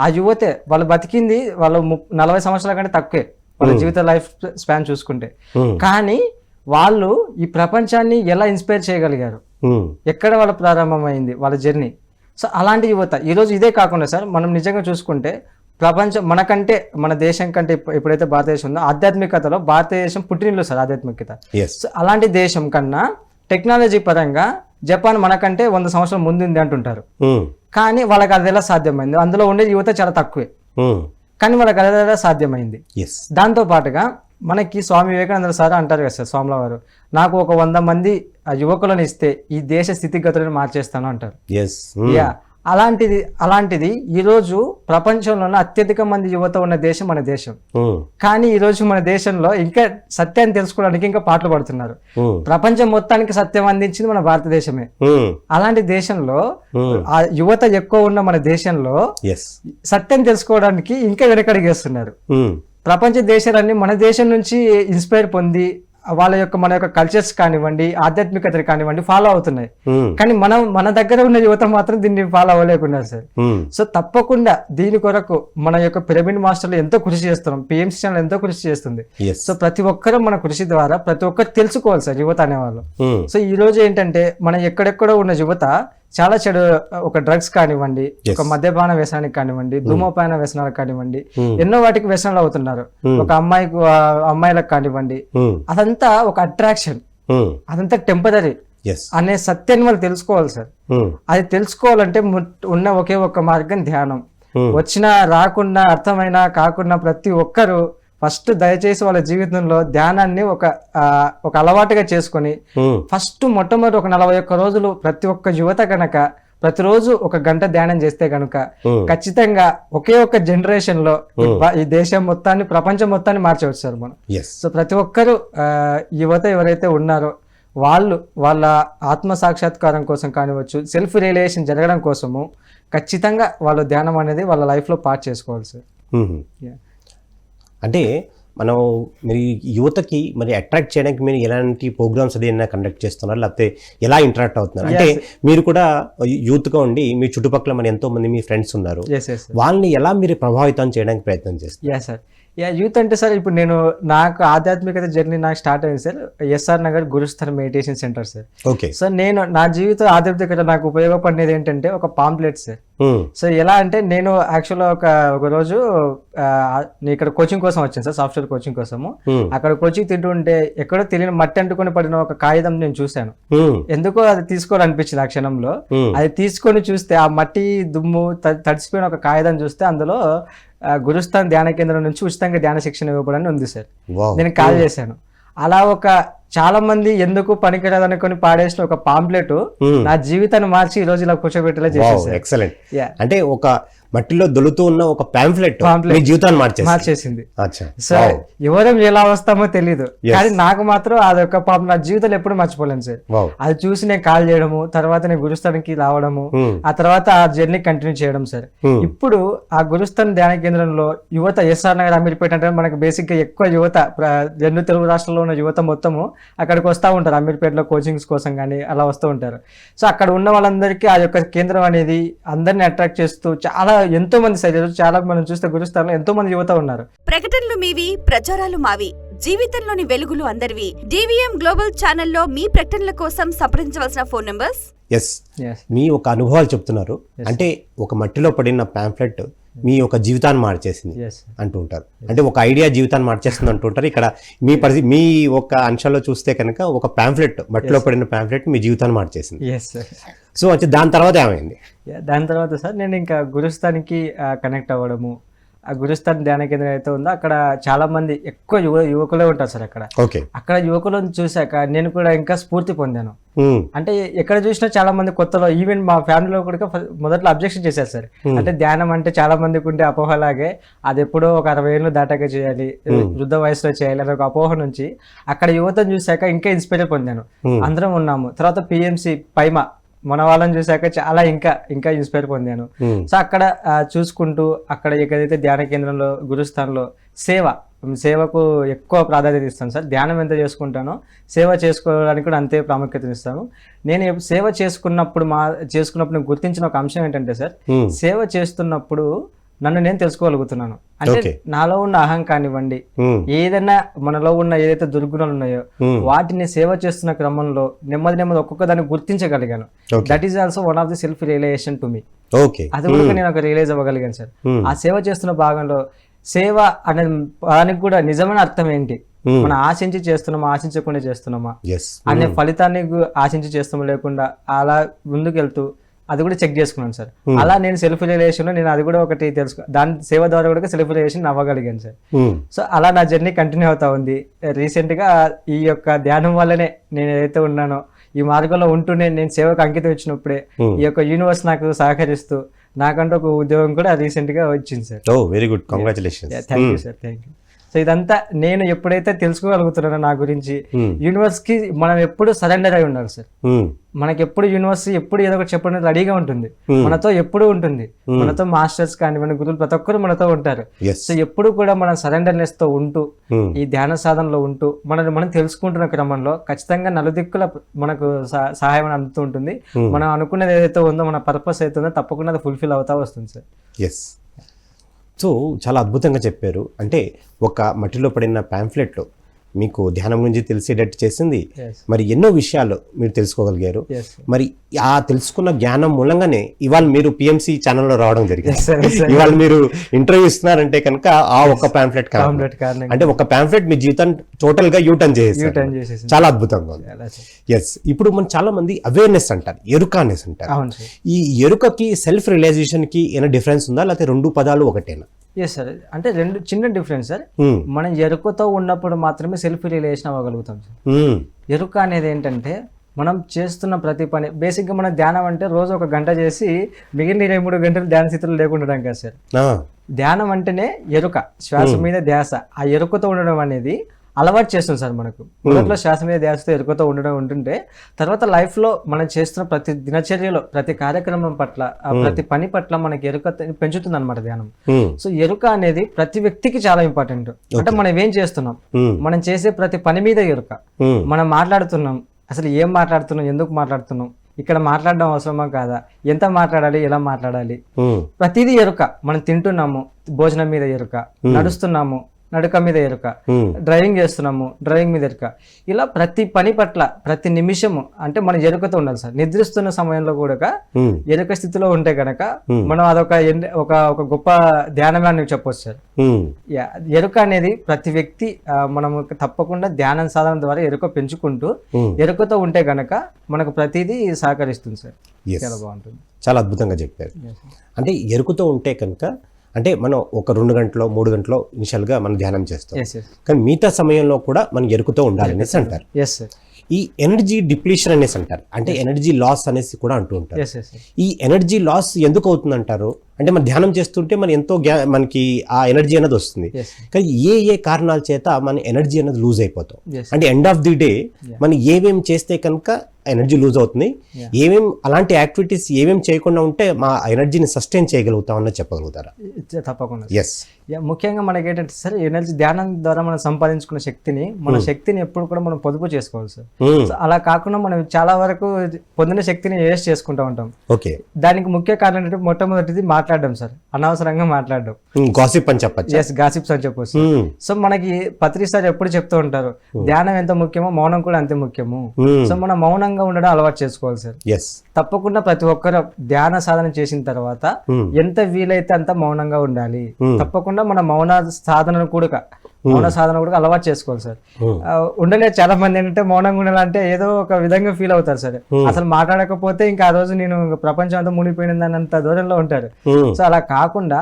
ఆ యువతే వాళ్ళు బతికింది, వాళ్ళు 40 సంవత్సరాల కంటే తక్కువే వాళ్ళ జీవిత లైఫ్ స్పాన్ చూసుకుంటే, కానీ వాళ్ళు ఈ ప్రపంచాన్ని ఎలా ఇన్స్పైర్ చేయగలిగారు, ఎక్కడ వాళ్ళ ప్రారంభమైంది వాళ్ళ జర్నీ. సో అలాంటి యువత ఈరోజు ఇదే కాకుండా సార్, మనం నిజంగా చూసుకుంటే ప్రపంచం మనకంటే, మన దేశం కంటే ఎప్పుడైతే భారతదేశం ఉందో ఆధ్యాత్మికతలో భారతదేశం పుట్టినిల్లు సార్ ఆధ్యాత్మికత. సో అలాంటి దేశం కన్నా టెక్నాలజీ పరంగా జపాన్ మనకంటే 100 సంవత్సరాల ముందుంది అంటుంటారు, కానీ వాళ్ళకి అది ఎలా సాధ్యమైంది? అందులో ఉండే యువత చాలా తక్కువే, కానీ వాళ్ళకి అది ఎలా సాధ్యమైంది? దాంతో పాటుగా మనకి స్వామి వివేకానంద సార్ అంటారు కదా సార్, స్వాముల వారు, నాకు ఒక 100 మంది యువకులను ఇస్తే ఈ దేశ స్థితిగతులను మార్చేస్తాను అంటారు. అలాంటిది ఈరోజు ప్రపంచంలోనే అత్యధిక మంది యువత ఉన్న దేశం మన దేశం. కానీ ఈరోజు మన దేశంలో ఇంకా సత్యాన్ని తెలుసుకోవడానికి ఇంకా పాటలు పడుతున్నారు. ప్రపంచం మొత్తానికి సత్యం అందించింది మన భారతదేశమే. అలాంటి దేశంలో ఆ యువత ఎక్కువ ఉన్న మన దేశంలో సత్యం తెలుసుకోవడానికి ఇంకా వెనకడిగేస్తున్నారు. ప్రపంచ దేశాలన్నీ మన దేశం నుంచి ఇన్స్పైర్ పొంది మన యొక్క కల్చర్స్ కానివ్వండి, ఆధ్యాత్మికత కానివ్వండి ఫాలో అవుతున్నాయి, కానీ మన దగ్గర ఉన్న యువత మాత్రం దీన్ని ఫాలో అవ్వలేకున్నారు సార్. సో తప్పకుండా దీని కొరకు మన యొక్క పిరమిడ్ మాస్టర్లు ఎంతో కృషి చేస్తున్నాం, పిఎంసి ఛానల్ ఎంతో కృషి చేస్తుంది. సో ప్రతి ఒక్కరూ మన కృషి ద్వారా ప్రతి ఒక్కరు తెలుసుకోవాలి సార్ యువత అనేవాళ్ళు. సో ఈ రోజు ఏంటంటే మన ఎక్కడెక్కడో ఉన్న యువత చాలా చెడు, ఒక డ్రగ్స్ కానివ్వండి, ఒక మద్యపాన వ్యసనానికి కానివ్వండి, ధూమపాన వ్యసనాలకు కానివ్వండి, ఎన్నో వాటికి వ్యసనాలు అవుతున్నారు. ఒక అమ్మాయిలకు కానివ్వండి, అదంతా ఒక అట్రాక్షన్, అదంతా టెంపరీ అనే సత్యాన్ని వాళ్ళు తెలుసుకోవాలి సార్. అది తెలుసుకోవాలంటే ఉన్న ఒకే ఒక్క మార్గం ధ్యానం. వచ్చినా రాకుండా, అర్థమైనా కాకుండా ప్రతి ఒక్కరూ ఫస్ట్ దయచేసి వాళ్ళ జీవితంలో ధ్యానాన్ని ఒక అలవాటుగా చేసుకొని ఫస్ట్ మొట్టమొదటి ఒక 41 రోజులు ప్రతి ఒక్క యువత కనుక ప్రతిరోజు 1 గంట ధ్యానం చేస్తే కనుక ఖచ్చితంగా ఒకే ఒక్క జనరేషన్ లో ఈ దేశం మొత్తాన్ని, ప్రపంచం మొత్తాన్ని మార్చవచ్చు సార్ మనం. సో ప్రతి ఒక్కరు యువత ఎవరైతే ఉన్నారో వాళ్ళ ఆత్మ సాక్షాత్కారం కోసం కానివచ్చు, సెల్ఫ్ రియలైజేషన్ జరగడం కోసము ఖచ్చితంగా వాళ్ళు ధ్యానం అనేది వాళ్ళ లైఫ్ లో పార్ట్ చేసుకోవాలి సార్. అంటే మనం మరి యువతకి మరి అట్రాక్ట్ చేయడానికి మీరు ఎలాంటి ప్రోగ్రామ్స్ ఏదైనా కండక్ట్ చేస్తున్నారు, లేకపోతే ఎలా ఇంటరాక్ట్ అవుతున్నారు? అంటే మీరు కూడా యూత్గా ఉండి మీ చుట్టుపక్కల మరి ఎంతో మంది మీ ఫ్రెండ్స్ ఉన్నారు, వాళ్ళని ఎలా మీరు ప్రభావితం చేయడానికి ప్రయత్నం చేస్తారు? సార్ యూత్ అంటే సార్, ఇప్పుడు నాకు ఆధ్యాత్మికత జర్నీ నాకు స్టార్ట్ అయింది సార్ ఎస్ఆర్ నగర్ గురుస్థర్ మెడిటేషన్ సెంటర్ సార్. సో నేను నా జీవిత ఆధ్యాత్మికత నాకు ఉపయోగపడినది ఏంటంటే ఒక పాంప్లెట్ సార్. సో ఎలా అంటే నేను యాక్చువల్గా ఒక రోజు ఇక్కడ కోచింగ్ కోసం వచ్చాను సార్, సాఫ్ట్వేర్ కోచింగ్ కోసము. అక్కడ కోచింగ్ తింటుంటే ఎక్కడో తెలియని మట్టి అంటుకొని పడిన ఒక కాగితం నేను చూశాను. ఎందుకో అది తీసుకోవాలనిపించింది ఆ క్షణంలో. అది తీసుకొని చూస్తే ఆ మట్టి దుమ్ము తడిసిపోయిన ఒక కాగితం చూస్తే అందులో గురుస్థాన్ ధ్యాన కేంద్రం నుంచి ఉచితంగా ధ్యాన శిక్షణ ఇవ్వబడని ఉంది సార్. నేను కాల్ చేశాను. అలా చాలా మంది ఎందుకు పనికిరాదు అనుకొని పాడేసిన ఒక పాంప్లెట్ నా జీవితాన్ని మార్చి ఈ రోజు ఇలా కూర్చోబెట్టేలా చేసేసారు. ఎక్సలెంట్. అంటే ఒక మట్టిలో దొలుతూ ఉన్న ఒక పాంప్లెట్ జీవితాన్ని మార్చేసింది. సో ఎవరం ఎలా వస్తామో తెలీదు, కానీ నాకు మాత్రం అదొక పాపం నా జీవితంలో ఎప్పుడు మర్చిపోలేను సార్. అది చూసి నేను కాల్ చేయడము, తర్వాత నేను గురుస్థానికి రావడము, ఆ తర్వాత ఆ జర్నీ కంటిన్యూ చేయడం సార్. ఇప్పుడు ఆ గురుస్థాన్ ధ్యాన కేంద్రంలో యువత ఎస్ఆర్ నగర్ అమీర్పేట అంటే మనకు బేసిక్ గా ఎక్కువ యువత 2 తెలుగు రాష్ట్రాల్లో ఉన్న యువత మొత్తము అక్కడికి వస్తూ ఉంటారు. అమీర్పేటలో కోచింగ్స్ కోసం కానీ అలా వస్తూ ఉంటారు. సో అక్కడ ఉన్న వాళ్ళందరికీ ఆ యొక్క కేంద్రం అనేది అందరినీ అట్రాక్ట్ చేస్తూ చాలా ఎంతో మంది శరీరం చాలా మనం చూస్తే గురుస్థానంలో ఎంతో మంది యువత ఉన్నారు. ప్రకటనలు మీవి, ప్రచారాలు మావి, జీవితంలోని వెలుగులు అందరివి. డివిఎం గ్లోబల్ ఛానల్లో మీ ప్రకటనల కోసం సంప్రదించవలసిన ఫోన్ నంబర్స్. మీ ఒక అనుభవాలు చెప్తున్నారు. అంటే ఒక మట్టిలో పడిన పాంఫ్లెట్ మీ యొక్క జీవితాన్ని మార్చేసింది అంటూ ఉంటారు. అంటే ఒక ఐడియా జీవితాన్ని మార్చేస్తుంది అంటుంటారు. ఇక్కడ మీ ఒక అంశాల్లో చూస్తే కనుక ఒక పాంఫ్లెట్, మట్టిలో పడిన పాంఫ్లెట్ మీ జీవితాన్ని మార్చేసింది. సో అంటే దాని తర్వాత ఏమైంది? దాని తర్వాత సార్ నేను ఇంకా గురుస్థానికి కనెక్ట్ అవ్వడము, ఆ గురుస్థాన్ ధ్యాన కేంద్రం అయితే ఉందో అక్కడ చాలా మంది ఎక్కువ యువకులే ఉంటారు సార్ అక్కడ. ఓకే. అక్కడ యువకులను చూశాక నేను కూడా ఇంకా స్ఫూర్తి పొందాను. ఉమ్, అంటే ఎక్కడ చూసినా చాలా మంది కొత్తలో, ఈవెన్ మా ఫ్యామిలీలో కూడా మొదట్లో అబ్జెక్షన్ చేశారు సార్. అంటే ధ్యానం అంటే చాలా మందికి ఉండే అపోహలాగే అది ఎప్పుడో ఒక 60 ఏళ్ళు దాటాక చేయాలి, వృద్ధ వయసులో చేయాలి అనే ఒక అపోహ నుంచి అక్కడ యువతను చూశాక ఇంకా ఇన్స్పైర్ పొందాను. అందరం ఉన్నాము. తర్వాత పిఎంసి పైమా మన వాళ్ళని చూశాక చాలా ఇంకా ఇన్స్పైర్ పొందాను. సో అక్కడ చూసుకుంటూ అక్కడ ఎక్కడైతే ధ్యాన కేంద్రంలో గురుస్థాన్లో సేవకు ఎక్కువ ప్రాధాన్యత ఇస్తాను సార్. ధ్యానం ఎంత చేసుకుంటానో సేవ చేసుకోవడానికి కూడా అంతే ప్రాముఖ్యత ఇస్తాను. నేను సేవ చేసుకున్నప్పుడు నేను గుర్తించిన ఒక అంశం ఏంటంటే సార్, సేవ చేస్తున్నప్పుడు నన్ను నేను తెలుసుకోగలుగుతున్నాను. అంటే నాలో ఉన్న అహం కానివ్వండి, ఏదైనా మనలో ఉన్న ఏదైతే దుర్గుణాలు ఉన్నాయో వాటిని సేవ చేస్తున్న క్రమంలో నెమ్మది ఒక్కొక్క దాన్ని గుర్తించగలిగాను. That is also one of the self realisation to me. అది కూడా నేను ఒక రియలైజ్ అవ్వగలిగాను సార్. ఆ సేవ చేస్తున్న భాగంలో సేవ అనే దానికి కూడా నిజమైన అర్థం ఏంటి, మనం ఆశించి చేస్తున్నామా ఆశించకుండా చేస్తున్నామా అనే ఫలితాన్ని ఆశించి చేస్తామా లేకుండా అలా ముందుకెళ్తూ అది కూడా చెక్ చేసుకున్నాను సార్. అలా నేను సెల్ఫ్ రియలైజేషన్ లో నేను అది కూడా ఒకటి దాని సేవ ద్వారా కూడా సెల్ఫ్ రియలైజేషన్ అవ్వగలిగాను సార్. సో అలా నా జర్నీ కంటిన్యూ అవుతా ఉంది. రీసెంట్ గా ఈ యొక్క ధ్యానం వల్లనే నేను ఏదైతే ఉన్నానో ఈ మార్గంలో ఉంటూనే నేను సేవకు అంకితం ఇచ్చినప్పుడే ఈ యొక్క యూనివర్స్ నాకు సహకరిస్తూ నాకంటూ ఒక ఉద్యోగం కూడా రీసెంట్ గా వచ్చింది sir. Very good, congratulations. Thank you sir, thank you. So ఇదంతా నేను ఎప్పుడైతే తెలుసుకోగలుగుతున్నానో నా గురించి, యూనివర్స్ కి మనం ఎప్పుడు సరెండర్ అయి ఉండాలి సార్. మనకి ఎప్పుడు యూనివర్స్ ఎప్పుడు ఏదో ఒకటి చెప్పడానికి రెడీగా ఉంటుంది, మనతో ఎప్పుడు ఉంటుంది. మనతో మాస్టర్స్ కానివ్వండి, గురువులు ప్రతి ఒక్కరు మనతో ఉంటారు. సో ఎప్పుడు కూడా మనం సరెండర్నెస్ తో ఉంటూ ఈ ధ్యాన సాధనలో ఉంటూ మనం తెలుసుకుంటున్న క్రమంలో ఖచ్చితంగా నలుదిక్కుల మనకు సహాయం అందుతూ ఉంటుంది. మనం అనుకున్నది ఏదైతే ఉందో, మన పర్పస్ అయితే ఉందో తప్పకుండా అది ఫుల్ఫిల్ అవుతా వస్తుంది సార్. ఎస్. సో చాలా అద్భుతంగా చెప్పారు. అంటే ఒక మట్టిలో పడిన ప్యాంఫ్లెట్లో మీకు ధ్యానం గురించి తెలిసేటట్టు చేసింది. మరి ఎన్నో విషయాలు మీరు తెలుసుకోగలిగారు. మరి ఆ తెలుసుకున్న జ్ఞానం మూలంగానే ఇవాళ మీరు పిఎంసి ఛానల్లో రావడం జరిగింది. ఇవాళ మీరు ఇంటర్వ్యూ ఇస్తున్నారంటే కనుక ఆ ఒక్క ప్యాంఫ్లెట్ అంటే ఒక ప్యాంఫ్లెట్ మీ జీవితం టోటల్ గా యూటర్న్ చేసేసి చాలా అద్భుతంగా ఉంది. ఎస్. ఇప్పుడు మనం చాలా మంది అవేర్నెస్ అంటారు, ఎరుక అనేసి అంటారు. ఈ ఎరుకకి సెల్ఫ్ రియలైజేషన్ కి ఏమైనా డిఫరెన్స్ ఉందా, లేకపోతే రెండు పదాలు ఒకటేనా? ఎస్ సార్, అంటే రెండు చిన్న డిఫరెన్స్ సార్. మనం ఎరుకతో ఉన్నప్పుడు మాత్రమే సెల్ఫ్ రియలైజేషన్ అవ్వగలుగుతాం సార్. ఎరుక అనేది ఏంటంటే మనం చేస్తున్న ప్రతి పని, బేసిక్గా మన ధ్యానం అంటే రోజు 1 గంట చేసి మిగిలిన 23 గంటలు ధ్యాన స్థితిలో లేకుండా కదా సార్. ధ్యానం అంటేనే ఎరుక, శ్వాస మీద ధ్యాస. ఆ ఎరుకతో ఉండడం అనేది అలవాటు చేస్తుంది సార్. మనకు మొదట్లో శ్వాస మీద ధ్యాసతో ఎరుకతో ఉండడం ఉంటుంటే తర్వాత లైఫ్లో మనం చేస్తున్న ప్రతి దినచర్యలో ప్రతి కార్యక్రమం పట్ల ప్రతి పని పట్ల మనకి ఎరుక పెంచుతుంది అనమాట ధ్యానం. సో ఎరుక అనేది ప్రతి వ్యక్తికి చాలా ఇంపార్టెంట్. అంటే మనం ఏం చేస్తున్నాం, మనం చేసే ప్రతి పని మీద ఎరుక. మనం మాట్లాడుతున్నాం, అసలు ఏం మాట్లాడుతున్నాం, ఎందుకు మాట్లాడుతున్నాం, ఇక్కడ మాట్లాడడం అవసరమా కాదా, ఎంత మాట్లాడాలి, ఎలా మాట్లాడాలి, ప్రతిదీ ఎరుక. మనం తింటున్నాము, భోజనం మీద ఎరుక, నడుస్తున్నాము, నడక మీద ఎరుక, డ్రైవింగ్ చేస్తున్నాము, డ్రైవింగ్ మీద ఎరుక. ఇలా ప్రతి పని పట్ల ప్రతి నిమిషము అంటే మనం ఎరుకతో ఉండాలి సార్. నిద్రిస్తున్న సమయంలో కూడా ఎరుక స్థితిలో ఉంటే కనుక మనం అదొక ఒక గొప్ప ధ్యానమే అని చెప్పొచ్చు సార్. ఎరుక అనేది ప్రతి వ్యక్తి మనం తప్పకుండా ధ్యానం సాధన ద్వారా ఎరుక పెంచుకుంటూ ఎరుకతో ఉంటే గనక మనకు ప్రతిదీ సహకరిస్తుంది సార్. చాలా బాగుంటుంది. చాలా అద్భుతంగా చెప్పారు. అంటే ఎరుకతో ఉంటే కనుక అంటే మనం ఒక 2 గంటలో 3 గంటలో ఇనిషియల్గా మనం ధ్యానం చేస్తాం, కానీ మిగతా సమయంలో కూడా మనం ఎరుకుతో ఉండాలనేసి అంటారు. ఈ ఎనర్జీ డిప్లీషన్ అనేసి అంటారు, అంటే ఎనర్జీ లాస్ అనేసి కూడా అంటూ ఉంటారు. ఈ ఎనర్జీ లాస్ ఎందుకు అవుతుంది అంటారు? అంటే మనం ధ్యానం చేస్తుంటే మన ఎంతో మనకి ఆ ఎనర్జీ అనేది వస్తుంది, కానీ ఏ కారణాల చేత మన ఎనర్జీ అనేది లూజ్ అయిపోతాం. అంటే ఎండ్ ఆఫ్ ది డే మనం ఏమేమి చేస్తే కనుక ఎనర్జీ లూజ్ అవుతుంది, అలాంటి యాక్టివిటీస్ ఏమేమి చేయకుండా ఉంటే మా ఎనర్జీని సస్టైన్ చేయగలుగుతాం అన్నది చెప్పగలుగుతారా? తప్పకుండా. ఎస్. ముఖ్యంగా మనకి ఏంటంటే సార్, ఎనర్జీ ధ్యానం ద్వారా మనం సంపాదించుకున్న శక్తిని శక్తిని ఎప్పుడు కూడా మనం పొదుపు చేసుకోవాలి సార్. అలా కాకుండా మనం చాలా వరకు పొందిన శక్తిని వేస్ట్ చేసుకుంటూ ఉంటాం. ఓకే. దానికి ముఖ్య కారణం ఏంటంటే మొట్టమొదటిది మాట్లాడడం సార్, అనవసరంగా మాట్లాడడం, గాసిప్ అని చెప్పచ్చు. ఎస్, గాసిప్స్ అని చెప్పొచ్చు. సో మనకి పత్రి సార్ ఎప్పుడు చెప్తూ ఉంటారు, ధ్యానం ఎంత ముఖ్యమో మౌనం కూడా అంతే ముఖ్యము. సో మనం మౌనంగా ఉండడం అలవాటు చేసుకోవాలి సార్. తప్పకుండా ప్రతి ఒక్కరు ధ్యాన సాధన చేసిన తర్వాత ఎంత వీలైతే అంత మౌనంగా ఉండాలి. తప్పకుండా మన మౌన సాధన కూడా అలవాటు చేసుకోవాలి సార్. ఉండలేదు చాలా మంది ఏంటంటే మౌనంగా ఉండాలంటే ఏదో ఒక విధంగా ఫీల్ అవుతారు సార్. అసలు మాట్లాడకపోతే ఇంకా ఆ రోజు నేను ప్రపంచం అంతా మునిగిపోయినంత దూరంలో ఉంటారు. సో అలా కాకుండా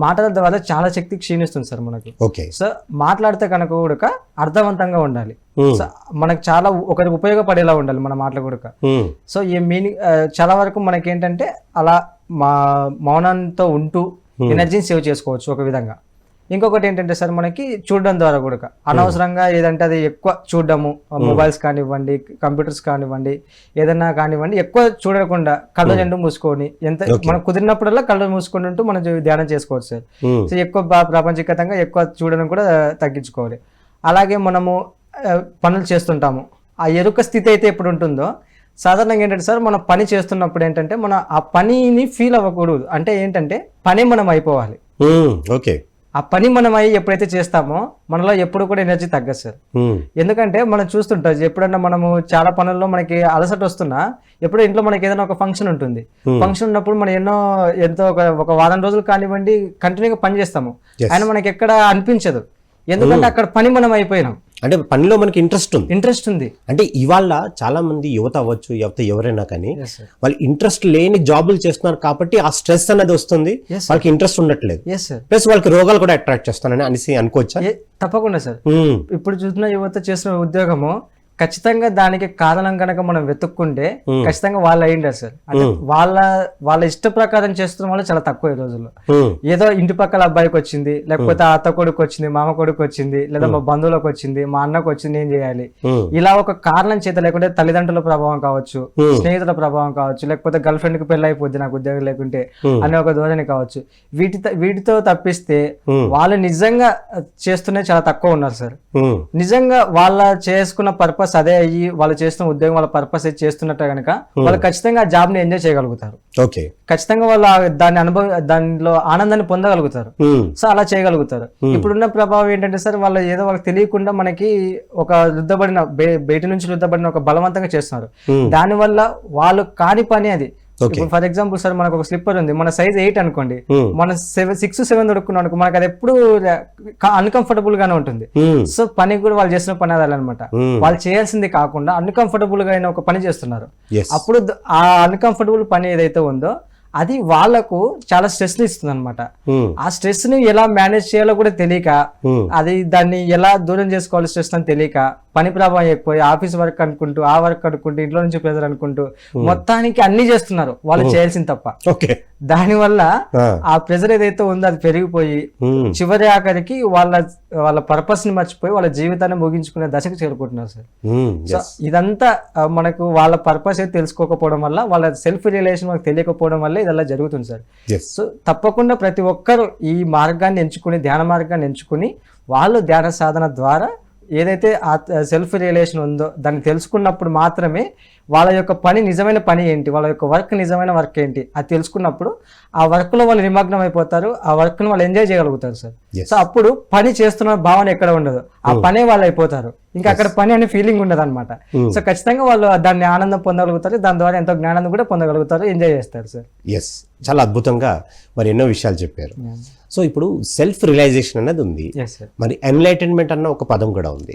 మాటల ద్వారా చాలా శక్తి క్షీణిస్తుంది సార్ మనకు. ఓకే. సో మాట్లాడితే కనుక కూడా అర్థవంతంగా ఉండాలి. సో మనకు చాలా ఒకరికి ఉపయోగపడేలా ఉండాలి మన మాటలు కూడా. సో ఈ మీనింగ్ చాలా వరకు మనకి ఏంటంటే అలా మౌనంతో ఉంటూ ఎనర్జీని సేవ్ చేసుకోవచ్చు ఒక విధంగా. ఇంకొకటి ఏంటంటే సార్ మనకి చూడడం ద్వారా కూడా అనవసరంగా ఏదంటే అది ఎక్కువ చూడడము, మొబైల్స్ కానివ్వండి, కంప్యూటర్స్ కానివ్వండి, ఏదైనా కానివ్వండి, ఎక్కువ చూడకుండా కళ్ళు రెండు మూసుకొని ఎంత మనకు కుదిరినప్పుడల్లా కళ్ళు మూసుకొని ఉంటూ మనం ధ్యానం చేసుకోవచ్చు సార్. సో ఎక్కువ ప్రపంచగతంగా ఎక్కువ చూడడం కూడా తగ్గించుకోవాలి. అలాగే మనము పనులు చేస్తుంటాము, ఆ ఎరుక స్థితి అయితే ఎప్పుడు ఉంటుందో సాధారణంగా ఏంటంటే సార్ మనం పని చేస్తున్నప్పుడు ఏంటంటే మనం ఆ పనిని ఫీల్ అవ్వకూడదు. అంటే ఏంటంటే పని మనం అయిపోవాలి. ఓకే. ఆ పని మనం అయ్యి ఎప్పుడైతే చేస్తామో మనలో ఎప్పుడు కూడా ఎనర్జీ తగ్గదు సార్. ఎందుకంటే మనం చూస్తుంటాం ఎప్పుడన్నా మనము చాలా పనుల్లో మనకి అలసట వస్తున్నా, ఎప్పుడో ఇంట్లో మనకి ఏదైనా ఒక ఫంక్షన్ ఉంటుంది, ఫంక్షన్ ఉన్నప్పుడు మనం ఎంతో ఒక వారం రోజులు కానివ్వండి కంటిన్యూగా పని చేస్తాము, అయినా మనకి ఎక్కడ అనిపించదు. ఎందుకంటే అక్కడ పని మనం అయిపోయినాం, అంటే పనిలో మనకి ఇంట్రెస్ట్ ఉంది. అంటే ఇవాళ చాలా మంది యువత అవ్వచ్చు, ఎవరైనా కానీ వాళ్ళు ఇంట్రెస్ట్ లేని జాబులు చేస్తున్నారు కాబట్టి ఆ స్ట్రెస్ అనేది వస్తుంది, వాళ్ళకి ఇంట్రెస్ట్ ఉండట్లేదు, ప్లస్ వాళ్ళకి రోగాలు కూడా అట్రాక్ట్ చేస్తానని అనుకోవచ్చా? తప్పకుండా సార్. ఇప్పుడు చూసిన యువత చేసిన ఉద్యోగము ఖచ్చితంగా దానికి కారణం కనుక మనం వెతుక్కుంటే ఖచ్చితంగా వాళ్ళు అయ్యిండారు సార్. అంటే వాళ్ళ ఇష్ట ప్రకారం చేస్తున్న వాళ్ళు చాలా తక్కువ ఈ రోజుల్లో. ఏదో ఇంటి పక్కల అబ్బాయికి వచ్చింది, లేకపోతే అత్త కొడుకు వచ్చింది, మామ కొడుకు వచ్చింది, లేదా మా బంధువులకు వచ్చింది, మా అన్నకు వచ్చింది, ఏం చేయాలి, ఇలా ఒక కారణం చేత, లేకుంటే తల్లిదండ్రుల ప్రభావం కావచ్చు, స్నేహితుల ప్రభావం కావచ్చు, లేకపోతే గర్ల్ ఫ్రెండ్ కి పెళ్లి అయిపోద్ది నాకు ఉద్యోగం లేకుంటే అనే ఒక ధోరణి కావచ్చు, వీటితో తప్పిస్తే వాళ్ళు నిజంగా చేస్తున్నది చాలా తక్కువ ఉన్నారు సార్. నిజంగా వాళ్ళ చేసుకున్న పర్పస్ అదే అయ్యి వాళ్ళు చేస్తున్న ఉద్యోగం వాళ్ళ పర్పస్ చేస్తున్నట్టు కనుక వాళ్ళు ఖచ్చితంగా ఆ జాబ్ ని ఎంజాయ్ చేయగలుగుతారు. ఖచ్చితంగా వాళ్ళు దానిలో ఆనందాన్ని పొందగలుగుతారు. సో అలా చేయగలుగుతారు. ఇప్పుడున్న ప్రభావం ఏంటంటే సార్ వాళ్ళు ఏదో వాళ్ళకి తెలియకుండా మనకి ఒక రుద్దబడిన బయట నుంచి రుద్దబడిన ఒక బలవంతంగా చేస్తున్నారు. దానివల్ల వాళ్ళు కాని పని అది. ఫర్ ఎగ్జాంపుల్ సార్ మనకు ఒక స్లిప్పర్ ఉంది, మన సైజ్ 8 అనుకోండి, మన 6-7 దొరుకున్నాం అనుకో, మనకు అది ఎప్పుడు అన్కంఫర్టబుల్ గానే ఉంటుంది. సో పని కూడా వాళ్ళు చేసిన పని అదనమాట. వాళ్ళు చేయాల్సింది కాకుండా అన్కంఫర్టబుల్ గా అయిన ఒక పని చేస్తున్నారు. అప్పుడు ఆ అన్కంఫర్టబుల్ పని ఏదైతే ఉందో అది వాళ్ళకు చాలా స్ట్రెస్ ని ఇస్తుంది అనమాట. ఆ స్ట్రెస్ ని ఎలా మేనేజ్ చేయాలో కూడా తెలియక, అది దాన్ని ఎలా దూరం చేసుకోవాలి స్ట్రెస్ అని తెలియక, పని ప్రభావం ఎక్కువ ఆఫీస్ వర్క్ అనుకుంటూ, ఆ వర్క్ అనుకుంటూ, ఇంట్లో నుంచి ప్రెజర్ అనుకుంటూ మొత్తానికి అన్ని చేస్తున్నారు వాళ్ళు చేయాల్సింది తప్ప. దానివల్ల ఆ ప్రెజర్ ఏదైతే ఉందో అది పెరిగిపోయి చివరి ఆఖరికి వాళ్ళ పర్పస్ ని మర్చిపోయి వాళ్ళ జీవితాన్ని ముగించుకునే దశకు చేరుకుంటున్నారు సార్. సో ఇదంతా మనకు వాళ్ళ పర్పస్ అయితే తెలుసుకోకపోవడం వల్ల, వాళ్ళ సెల్ఫ్ రియలైజేషన్ వాళ్ళకి తెలియకపోవడం వల్ల ఇదల్లా జరుగుతుంది సార్. సో తప్పకుండా ప్రతి ఒక్కరు ఈ మార్గాన్ని ఎంచుకుని, ధ్యాన మార్గాన్ని ఎంచుకుని వాళ్ళు ధ్యాన సాధన ద్వారా ఏదైతే ఆ సెల్ఫ్ రియలైజేషన్ ఉందో దాన్ని తెలుసుకున్నప్పుడు మాత్రమే వాళ్ళ యొక్క పని నిజమైన పని ఏంటి, వాళ్ళ యొక్క వర్క్ నిజమైన వర్క్ ఏంటి అది తెలుసుకున్నప్పుడు ఆ వర్క్ లో వాళ్ళు నిమగ్నం అయిపోతారు, ఆ వర్క్ ని వాళ్ళు ఎంజాయ్ చేయగలుగుతారు సార్. సో అప్పుడు పని చేస్తున్న భావన ఎక్కడ ఉండదు, ఆ పనే వాళ్ళు అయిపోతారు, ఇంకా అక్కడ పని అనే ఫీలింగ్ ఉండదు అనమాట. సో ఖచ్చితంగా వాళ్ళు దాన్ని ఆనందం పొందగలుగుతారు, దాని ద్వారా ఎంతో జ్ఞానం కూడా పొందగలుగుతారు, ఎంజాయ్ చేస్తారు సార్. ఎస్, చాలా అద్భుతంగా మరి ఎన్నో విషయాలు చెప్పారు. సో ఇప్పుడు సెల్ఫ్ రియలైజేషన్ అనేది ఉంది, మరి ఎన్లైటన్మెంట్ అన్న ఒక పదం కూడా ఉంది.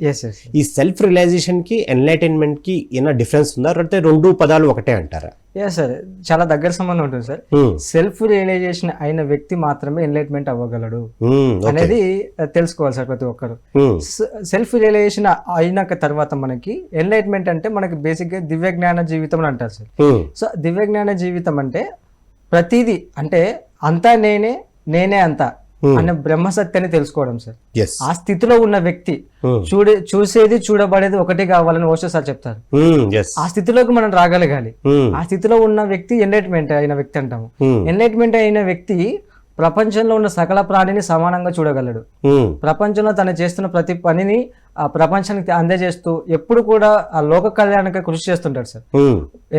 ఈ సెల్ఫ్ రియలైజేషన్ కి ఎన్లైటన్మెంట్ కి ఏమైనా డిఫరెన్స్ ఉందా, అంటే రెండు పదాలు ఒకటే అంటారా? సార్ చాలా దగ్గర సంబంధం ఉంటుంది సార్. సెల్ఫ్ రియలైజేషన్ అయిన వ్యక్తి మాత్రమే ఎన్లైట్మెంట్ అవ్వగలడు అనేది తెలుసుకోవాలి సార్ ప్రతి ఒక్కరు. సెల్ఫ్ రియలైజేషన్ అయినాక తర్వాత మనకి ఎన్లైట్మెంట్ అంటే మనకి బేసిక్ గా దివ్య జ్ఞాన జీవితం అని అంటారు సార్. సో దివ్య జ్ఞాన జీవితం అంటే ప్రతిదీ అంటే అంతా నేనే అంతా అనే బ్రహ్మ సత్యాన్ని తెలుసుకోవడం సార్. ఆ స్థితిలో ఉన్న వ్యక్తి చూసేది చూడబడేది ఒకటి కావాలని ఓషో సార్ చెప్తారు. ఆ స్థితిలోకి మనం రాగలగాలి. ఆ స్థితిలో ఉన్న వ్యక్తి ఎన్లైట్మెంట్ అయిన వ్యక్తి అంటాము. ఎన్లైట్మెంట్ అయిన వ్యక్తి ప్రపంచంలో ఉన్న సకల ప్రాణిని సమానంగా చూడగలడు. ప్రపంచంలో తను చేస్తున్న ప్రతి పనిని ఆ ప్రపంచానికి అందజేస్తూ ఎప్పుడు కూడా ఆ లోక కళ్యాణానికి కృషి చేస్తుంటాడు సార్.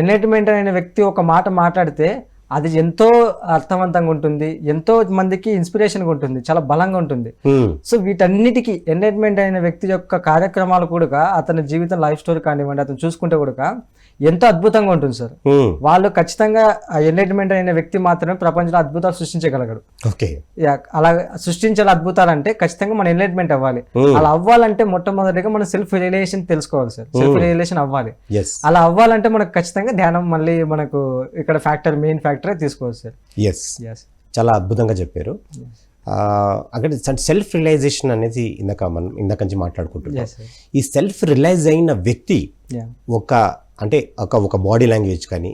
ఎన్లైట్మెంట్ అయిన వ్యక్తి ఒక మాట మాట్లాడితే అది ఎంతో అర్థవంతంగా ఉంటుంది, ఎంతో మందికి ఇన్స్పిరేషన్గా ఉంటుంది, చాలా బలంగా ఉంటుంది. సో వీటన్నిటికీ ఎన్లైట్మెంట్ అయిన వ్యక్తి యొక్క కార్యక్రమాలు కూడా అతని జీవితం లైఫ్ స్టోరీ కానివ్వండి అతను చూసుకుంటే కూడా ఎంతో అద్భుతంగా ఉంటుంది సార్. వాళ్ళు ఖచ్చితంగా ఎన్లైట్మెంట్ అయిన వ్యక్తి మాత్రమే ప్రపంచంలో అద్భుతాలు సృష్టించగలగడు. అలా సృష్టించాలి అద్భుతాలు అంటే ఖచ్చితంగా మనం ఎన్లైట్మెంట్ అవ్వాలి. అలా అవ్వాలంటే మొట్టమొదటిగా మనం సెల్ఫ్ రియలైజేషన్ తెలుసుకోవాలి సార్. సెల్ఫ్ రియలైజేషన్ అవ్వాలి. అలా అవ్వాలంటే మనకు ఖచ్చితంగా ధ్యానం మళ్ళీ మనకు ఇక్కడ మెయిన్ ఫ్యాక్టర్ తీసుకోవాలి సార్. చాలా అద్భుతంగా చెప్పారు. అక్కడ సెల్ఫ్ రియలైజేషన్ అనేది ఇందాక నుంచి మాట్లాడుకుంటున్నాం. ఈ సెల్ఫ్ రియలైజ్ అయిన వ్యక్తి ఒక బాడీ లాంగ్వేజ్ కానీ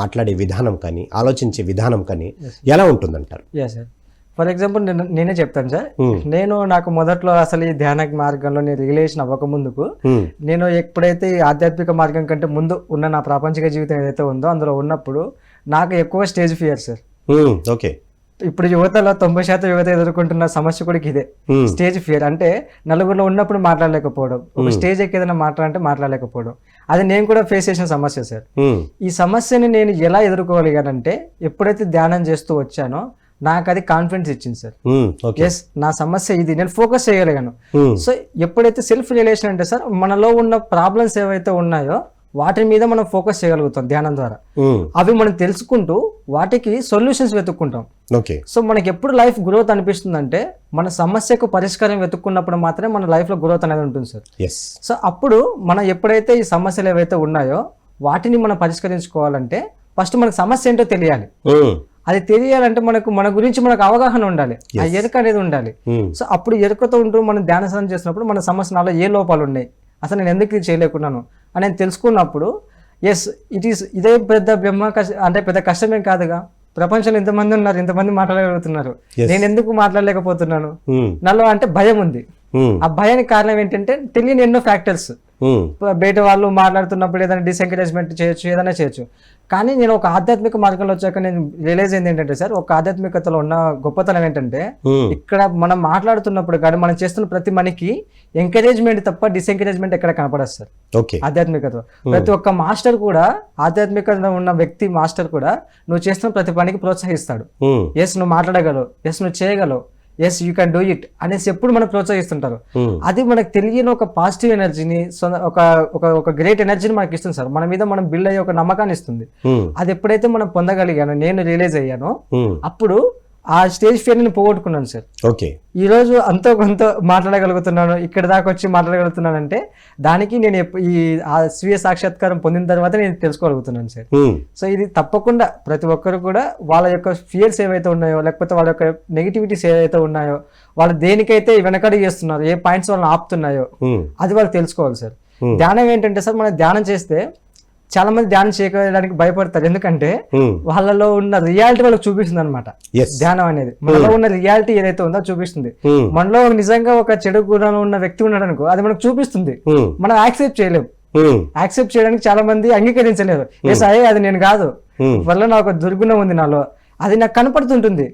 మాట్లాడే విధానం కానీ ఆలోచించే విధానం కానీ ఎలా ఉంటుందంటారు? ఫర్ ఎగ్జాంపుల్ నేనే చెప్తాను సార్. నాకు మొదట్లో అసలు ఈ ధ్యాన మార్గంలో నేను రిలేషన్ అవ్వకముందుకు నేను ఎప్పుడైతే ఈ ఆధ్యాత్మిక మార్గం కంటే ముందు ఉన్న నా ప్రాపంచిక జీవితం ఏదైతే ఉందో అందులో ఉన్నప్పుడు నాకు ఎక్కువ స్టేజ్ ఫియర్ సార్. ఓకే. ఇప్పుడు యువతలో 90% యువత ఎదుర్కొంటున్న సమస్య కూడా ఇదే, స్టేజ్ ఫియర్. అంటే నలుగురిలో ఉన్నప్పుడు మాట్లాడలేకపోవడం, ఒక స్టేజ్ ఎక్కి ఏదైనా మాట్లాడలేకపోవడం, అది నేను కూడా ఫేస్ చేసిన సమస్య సార్. ఈ సమస్యని నేను ఎలా ఎదుర్కోగలిగానంటే ఎప్పుడైతే ధ్యానం చేస్తూ వచ్చానో నాకు అది కాన్ఫిడెన్స్ ఇచ్చింది సార్. ఎస్, నా సమస్య ఇది, నేను ఫోకస్ చేయగలిగాను. సో ఎప్పుడైతే సెల్ఫ్ రిలేషన్ అంటే సార్ మనలో ఉన్న ప్రాబ్లమ్స్ ఏవైతే ఉన్నాయో వాటి మీద మనం ఫోకస్ చేయగలుగుతాం ధ్యానం ద్వారా. అవి మనం తెలుసుకుంటూ వాటికి సొల్యూషన్స్ వెతుక్కుంటాం. సో మనకి ఎప్పుడు లైఫ్ గ్రోత్ అనిపిస్తుందంటే మన సమస్యకు పరిష్కారం వెతుక్కున్నప్పుడు మాత్రమే మన లైఫ్ లో గ్రోత్ అనేది ఉంటుంది సార్. సో అప్పుడు మనం ఎప్పుడైతే ఈ సమస్యలు ఏవైతే ఉన్నాయో వాటిని మనం పరిష్కరించుకోవాలంటే ఫస్ట్ మనకు సమస్య ఏంటో తెలియాలి. అది తెలియాలంటే మన గురించి మనకు అవగాహన ఉండాలి, ఆ ఎరుక అనేది ఉండాలి. సో అప్పుడు ఎరుకతో ఉంటూ మనం ధ్యాన సాధన చేసినప్పుడు మన సమస్య నాలో ఏ లోపాలు ఉన్నాయి, అసలు నేను ఎందుకు ఇది చేయలేకున్నాను అని నేను తెలుసుకున్నప్పుడు ఎస్ ఇదే పెద్ద పెద్ద కష్టమేం కాదుగా. ప్రపంచంలో ఇంతమంది ఉన్నారు, ఇంతమంది మాట్లాడగలుగుతున్నారు, నేను ఎందుకు మాట్లాడలేకపోతున్నాను? నాలో అంటే భయం ఉంది. ఆ భయానికి కారణం ఏంటంటే తెలియని ఎన్నో ఫ్యాక్టర్స్. బయట వాళ్ళు మాట్లాడుతున్నప్పుడు ఏదైనా డిసెంకరేజ్మెంట్ చేయొచ్చు, ఏదైనా చేయొచ్చు. కానీ నేను ఒక ఆధ్యాత్మిక మార్గంలో వచ్చాక నేను రియలైజ్ అయింది ఏంటంటే సార్, ఒక ఆధ్యాత్మికతలో ఉన్న గొప్పతనం ఏంటంటే ఇక్కడ మనం మాట్లాడుతున్నప్పుడు కానీ మనం చేస్తున్న ప్రతి మనకి ఎంకరేజ్మెంట్ తప్ప డిసెంకరేజ్మెంట్ ఎక్కడ కనపడదు సార్. ఆధ్యాత్మికత ప్రతి ఒక్క మాస్టర్ కూడా, ఆధ్యాత్మికత ఉన్న వ్యక్తి మాస్టర్ కూడా నువ్వు చేస్తున్న ప్రతి పనికి ప్రోత్సహిస్తాడు. ఎస్ నువ్వు మాట్లాడగలవు, ఎస్ నువ్వు చేయగలవు, yes you can do it అనేసి ఎప్పుడు మనకు ప్రోత్సహిస్తుంటారు. అది మనకు తెలియని ఒక పాజిటివ్ ఎనర్జీని, ఒక గ్రేట్ ఎనర్జీని మనకి ఇస్తుంది సార్. మన మీద మనం బిల్డ్ అయ్యే ఒక నమ్మకాన్ని ఇస్తుంది. అది ఎప్పుడైతే మనం పొందగలిగానో, నేను రియలైజ్ అయ్యానో, అప్పుడు ఆ స్టేజ్ ఫియర్ ని పోగొట్టుకున్నాను సార్. ఈ రోజు అంతో కొంత మాట్లాడగలుగుతున్నాను, ఇక్కడ దాకా వచ్చి మాట్లాడగలుగుతున్నానంటే దానికి నేను ఈ స్వీయ సాక్షాత్కారం పొందిన తర్వాత నేను తెలుసుకోగలుగుతున్నాను సార్. సో ఇది తప్పకుండా ప్రతి ఒక్కరు కూడా వాళ్ళ యొక్క ఫియర్స్ ఏవైతే ఉన్నాయో, లేకపోతే వాళ్ళ యొక్క నెగిటివిటీస్ ఏవైతే ఉన్నాయో, వాళ్ళు దేనికైతే వెనకడుగు చేస్తున్నారో, ఏ పాయింట్స్ వాళ్ళని ఆపుతున్నాయో అది వాళ్ళు తెలుసుకోవాలి సార్. ధ్యానం ఏంటంటే సార్, మనం ధ్యానం చేస్తే చాలా మంది ధ్యానం చేయడానికి భయపడతారు. ఎందుకంటే వాళ్ళలో ఉన్న రియాలిటీ వాళ్ళకి చూపిస్తుంది అనమాట. ధ్యానం అనేది మనలో ఉన్న రియాలిటీ ఏదైతే ఉందో చూపిస్తుంది. మనలో నిజంగా ఒక చెడు గుణం ఉన్న వ్యక్తి ఉన్నాడు అనుకో, అది మనకు చూపిస్తుంది. మనం యాక్సెప్ట్ చేయలేము. యాక్సెప్ట్ చేయడానికి చాలా మంది అంగీకరించలేరు. అది నేను కాదు, వల్ల నాకు ఒక దుర్గుణం ఉంది నాలో, అది నాకు కనపడుతుంటుంది.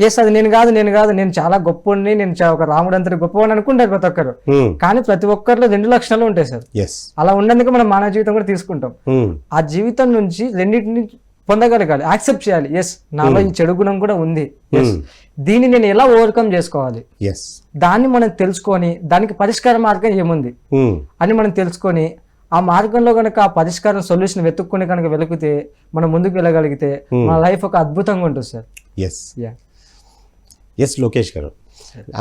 ఎస్ అది నేను కాదు, నేను చాలా గొప్పని, నేను ఒక రాముడు అంతటి గొప్పవాడిని అనుకుంటారు ప్రతి ఒక్కరు. కానీ ప్రతి ఒక్కరిలో 2 లక్షణాలు ఉంటాయి సార్. అలా ఉన్నందుకు మనం మానవ జీవితం కూడా తీసుకుంటాం. ఆ జీవితం నుంచి రెండింటిని పొందగలగాలి, యాక్సెప్ట్ చేయాలి. ఎస్ నాలో ఈ చెడు గుణం కూడా ఉంది, దీన్ని నేను ఎలా ఓవర్కమ్ చేసుకోవాలి, దాన్ని మనం తెలుసుకొని దానికి పరిష్కార మార్గం ఏముంది అని మనం తెలుసుకొని ఆ మార్గంలో కనుక ఆ పరిష్కారం సొల్యూషన్ వెతుక్కుని కనుక వెలికితే మనం ముందుకు వెళ్ళగలిగితే మన లైఫ్ ఒక అద్భుతంగా ఉంటుంది సార్. ఎస్ లోకేష్ గారు,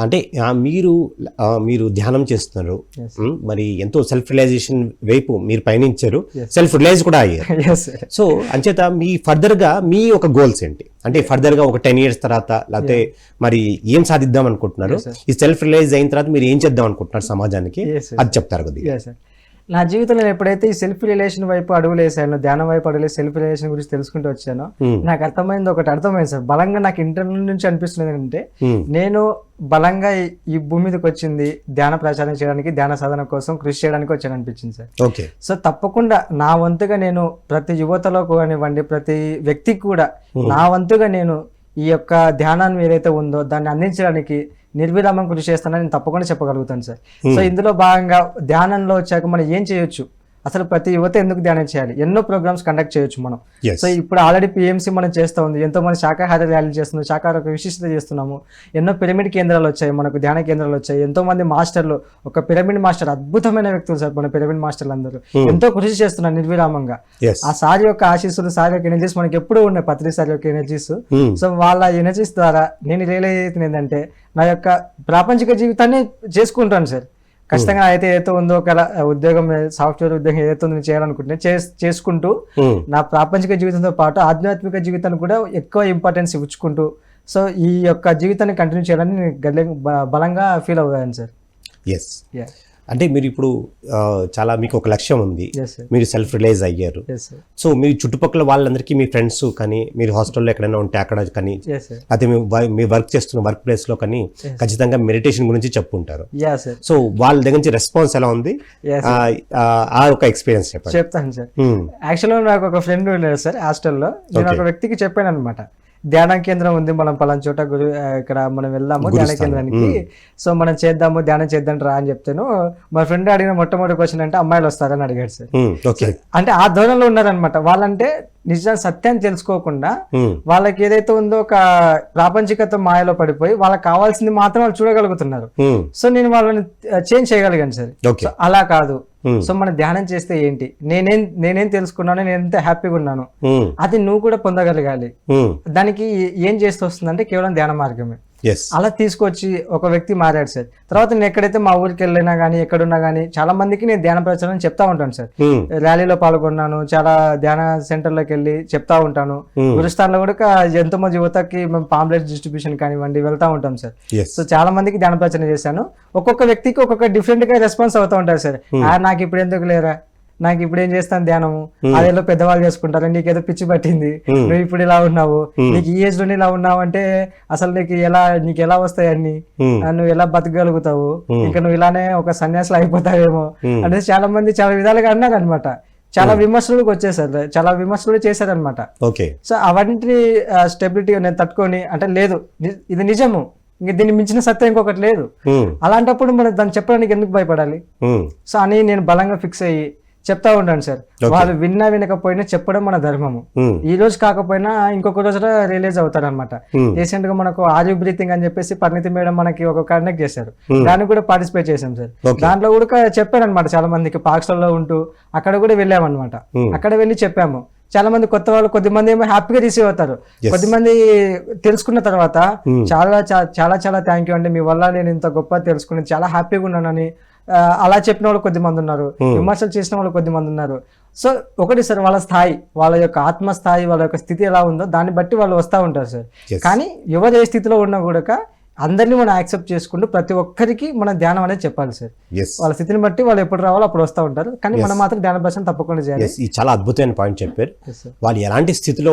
అంటే మీరు ధ్యానం చేస్తున్నారు, మరి ఎంతో సెల్ఫ్ రియలైజేషన్ వైపు మీరు పయనించారు, సెల్ఫ్ రియలైజ్ కూడా అయ్యారు. సో అంచేత మీ ఫర్దర్గా మీ ఒక గోల్స్ ఏంటి? అంటే ఫర్దర్గా ఒక 10 years తర్వాత లేకపోతే మరి ఏం సాధిద్దాం అనుకుంటున్నారు? ఈ సెల్ఫ్ రియలైజ్ అయిన తర్వాత మీరు ఏం చేద్దాం అనుకుంటున్నారు సమాజానికి, అది చెప్తారు కొద్దిగా. నా జీవితంలో నేను ఎప్పుడైతే ఈ సెల్ఫ్ రిలేషన్ వైపు అడుగులు వేసానో, ధ్యానం వైపు అడుగులే సెల్ఫ్ రిలేషన్ గురించి తెలుసుకుంటూ వచ్చానో, నాకు అర్థమైంది సార్. బలంగా నాకు ఇంటర్నల్ నుంచి అనిపిస్తుంది ఏంటంటే నేను బలంగా ఈ భూమి మీదకి వచ్చింది ధ్యాన ప్రచారం చేయడానికి, ధ్యాన సాధన కోసం కృషి చేయడానికి వచ్చాను అనిపించింది సార్. సో తప్పకుండా నా వంతుగా నేను ప్రతి యువతలో కానివ్వండి, ప్రతి వ్యక్తికి కూడా నా వంతుగా నేను ఈ యొక్క ధ్యానాన్ని ఏదైతే ఉందో దాన్ని అందించడానికి నిర్విరామం కృషి చేస్తానని నేను తప్పకుండా చెప్పగలుగుతాను సార్. సో ఇందులో భాగంగా ధ్యానంలో వచ్చాక మనం ఏం చేయొచ్చు, అసలు ప్రతి యువత ఎందుకు ధ్యానం చేయాలి, ఎన్నో ప్రోగ్రామ్స్ కండక్ట్ చేయొచ్చు మనం. సో ఇప్పుడు ఆల్రెడీ PMC మనం చేస్తూ ఉంది, ఎంతో మంది శాకాహార ర్యాలీ చేస్తున్నాం, శాకాహార విశిష్టత చేస్తున్నాము, ఎన్నో పిరమిడ్ కేంద్రాలు వచ్చాయి, మనకు ధ్యాన కేంద్రాలు వచ్చాయి, ఎంతో మంది మాస్టర్లు, ఒక పిరమిడ్ మాస్టర్ అద్భుతమైన వ్యక్తులు సార్. మన పిరమిడ్ మాస్టర్లు అందరూ ఎంతో కృషి చేస్తున్నారు నిర్విరామంగా. ఆ సార్ యొక్క ఆశీస్సులు, సార్ యొక్క ఎనర్జీస్ మనకి ఎప్పుడూ ఉన్నాయి, పత్రి సార్ యొక్క ఎనర్జీస్. సో వాళ్ళ ఎనర్జీస్ ద్వారా నేను రియలైజ్ అవుతుంది ఏంటంటే నా యొక్క ప్రాపంచిక జీవితాన్ని చేసుకుంటాను సార్. ఖచ్చితంగా అయితే ఏదైతే ఉందో ఒక ఉద్యోగం, సాఫ్ట్వేర్ ఉద్యోగం ఏదైతే ఉందో చేయాలనుకుంటే చేసుకుంటూ నా ప్రాపంచిక జీవితంతో పాటు ఆధ్యాత్మిక జీవితాన్ని కూడా ఎక్కువ ఇంపార్టెన్స్ ఇచ్చుకుంటూ సో ఈ యొక్క జీవితాన్ని కంటిన్యూ చేయాలని నేను బలంగా ఫీల్ అవ్వాను సార్. ఎస్, అంటే మీరు ఇప్పుడు చాలా మీకు ఒక లక్ష్యం ఉంది, మీరు సెల్ఫ్ రిలైజ్ అయ్యారు. సో మీరు చుట్టుపక్కల వాళ్ళందరికీ మీ ఫ్రెండ్స్ కానీ మీరు హాస్టల్లో ఎక్కడైనా ఉంటే అక్కడ కానీ అయితే మీ వర్క్ చేస్తున్న వర్క్ ప్లేస్ లో కానీ ఖచ్చితంగా మెడిటేషన్ గురించి చెప్పుకుంటారు. సో వాళ్ళ దగ్గర నుంచి రెస్పాన్స్ ఎలా ఉంది, ఆ ఒక ఎక్స్పీరియన్స్ చెప్పండి. చెప్తాను సార్. యాక్చువల్గా నాకు ఒక ఫ్రెండ్ ఉన్నాడు సార్ హాస్టల్లో. నేను ఒక వ్యక్తికి చెప్పాను అనమాట, ధ్యాన కేంద్రం ఉంది మనం పలానా చోట ఇక్కడ మనం వెళ్దాము ధ్యాన కేంద్రానికి, సో మనం చేద్దాము ధ్యానం చేద్దాం రా అని చెప్తాను. మా ఫ్రెండ్ అడిగిన మొట్టమొదటి క్వశ్చన్ అంటే అమ్మాయిలు వస్తారని అడిగాడు సార్. అంటే ఆ ధోరణిలో ఉన్నారనమాట వాళ్ళంటే. నిజాన్ని సత్యాన్ని తెలుసుకోకుండా వాళ్ళకి ఏదైతే ఉందో ఒక ప్రాపంచికత మాయలో పడిపోయి వాళ్ళకి కావాల్సింది మాత్రం వాళ్ళు చూడగలుగుతున్నారు. సో నేను వాళ్ళని చేంజ్ చేయగలిగాను సార్. అలా కాదు, సో మనం ధ్యానం చేస్తే ఏంటి, నేనేం తెలుసుకున్నాను, నేను ఎంత హ్యాపీగా ఉన్నాను, అది నువ్వు కూడా పొందగలగాలి. దానికి ఏం చేస్తూ వస్తుందంటే కేవలం ధ్యాన మార్గమే. అలా తీసుకొచ్చి ఒక వ్యక్తి మారాడు సార్. తర్వాత నేను ఎక్కడైతే మా ఊరికి వెళ్ళినా కానీ ఎక్కడున్నా కానీ చాలా మందికి నేను ధ్యాన ప్రచారం చెప్తా ఉంటాను సార్. ర్యాలీలో పాల్గొన్నాను, చాలా ధ్యాన సెంటర్లోకి వెళ్ళి చెప్తా ఉంటాను. గురుస్థాన్లో కూడా ఎంతో మంది యువతకి మేము పాంప్లెట్స్ డిస్ట్రిబ్యూషన్ కానివ్వండి వెళ్తా ఉంటాం సార్. సో చాలా మందికి ధ్యాన ప్రచారం చేశాను. ఒక్కొక్క వ్యక్తికి ఒక్కొక్క డిఫరెంట్ గా రెస్పాన్స్ అవుతూ ఉంటారు సార్. నాకు ఇప్పుడు ఎందుకు లేరా, నాకు ఇప్పుడు ఏం చేస్తాను ధ్యానము, అదేదో పెద్దవాళ్ళు చేసుకుంటారు, నీకేదో పిచ్చి పట్టింది, నువ్వు ఇప్పుడు ఇలా ఉన్నావు, నీకు ఈ ఏజ్ లోనే ఇలా ఉన్నావు అంటే అసలు నీకు ఎలా వస్తాయి అన్ని, నువ్వు ఎలా బతకగలుగుతావు, ఇంకా నువ్వు ఇలానే ఒక సన్యాసులు అయిపోతావేమో అంటే చాలా మంది చాలా విధాలుగా అన్నారు అనమాట. చాలా విమర్శలకు వచ్చేసారు, చాలా విమర్శలు చేశారనమాట. సో అవన్నింటినీ స్టెబిలిటీ నేను తట్టుకొని అంటే లేదు ఇది నిజము, ఇంక దీన్ని మించిన సత్యం ఇంకొకటి లేదు, అలాంటప్పుడు మనం దాన్ని చెప్పడానికి ఎందుకు భయపడాలి. సో అని నేను బలంగా ఫిక్స్ అయ్యి చెప్తా ఉంటాను సార్. వాళ్ళు వినకపోయినా చెప్పడం మన ధర్మము. ఈ రోజు కాకపోయినా ఇంకొక రోజు రిలీజ్ అవుతారు అనమాట. రీసెంట్ గా మనకు ఆర్ యు బ్రీతింగ్ అని చెప్పేసి పరిణితి మేడం మనకి ఒక కండక్ట్ చేశారు, దానికి కూడా పార్టిసిపేట్ చేశాం సార్. దాంట్లో కూడా చెప్పాను అనమాట చాలా మందికి, పాక్స్లో ఉంటూ అక్కడ కూడా వెళ్ళామన్నమాట. అక్కడ వెళ్ళి చెప్పాము. చాలా మంది కొత్త వాళ్ళు కొద్దిమంది ఏమో హ్యాపీగా రిసీవ్ అవుతారు, కొద్దిమంది తెలుసుకున్న తర్వాత చాలా చాలా చాలా థ్యాంక్ యూ అండి, మీ వల్ల నేను ఇంత గొప్ప తెలుసుకుని చాలా హ్యాపీగా ఉన్నానని అలా చెప్పిన వాళ్ళు కొద్దిమంది ఉన్నారు, విమర్శలు చేసిన వాళ్ళు కొద్దిమంది ఉన్నారు. సో ఒకటి సార్, వాళ్ళ స్థాయి, వాళ్ళ యొక్క ఆత్మ స్థాయి, వాళ్ళ యొక్క స్థితి ఎలా ఉందో దాన్ని బట్టి వాళ్ళు వస్తూ ఉంటారు సార్. కానీ ఎవరు ఏ స్థితిలో ఉన్నా కూడా అందరినీ మనం యాక్సెప్ట్ చేసుకుంటూ ప్రతి ఒక్కరికి మనం ధ్యానం అనేది చెప్పాలి సార్. వాళ్ళ స్థితిని బట్టి వాళ్ళు ఎప్పుడు రావాలో అప్పుడు వస్తూ ఉంటారు, కానీ మనం మాత్రం ధ్యాన భాష తప్పకుండా చేయాలి. ఈ చాలా అద్భుతమైన పాయింట్ చెప్పారు. వాళ్ళు ఎలాంటి స్థితిలో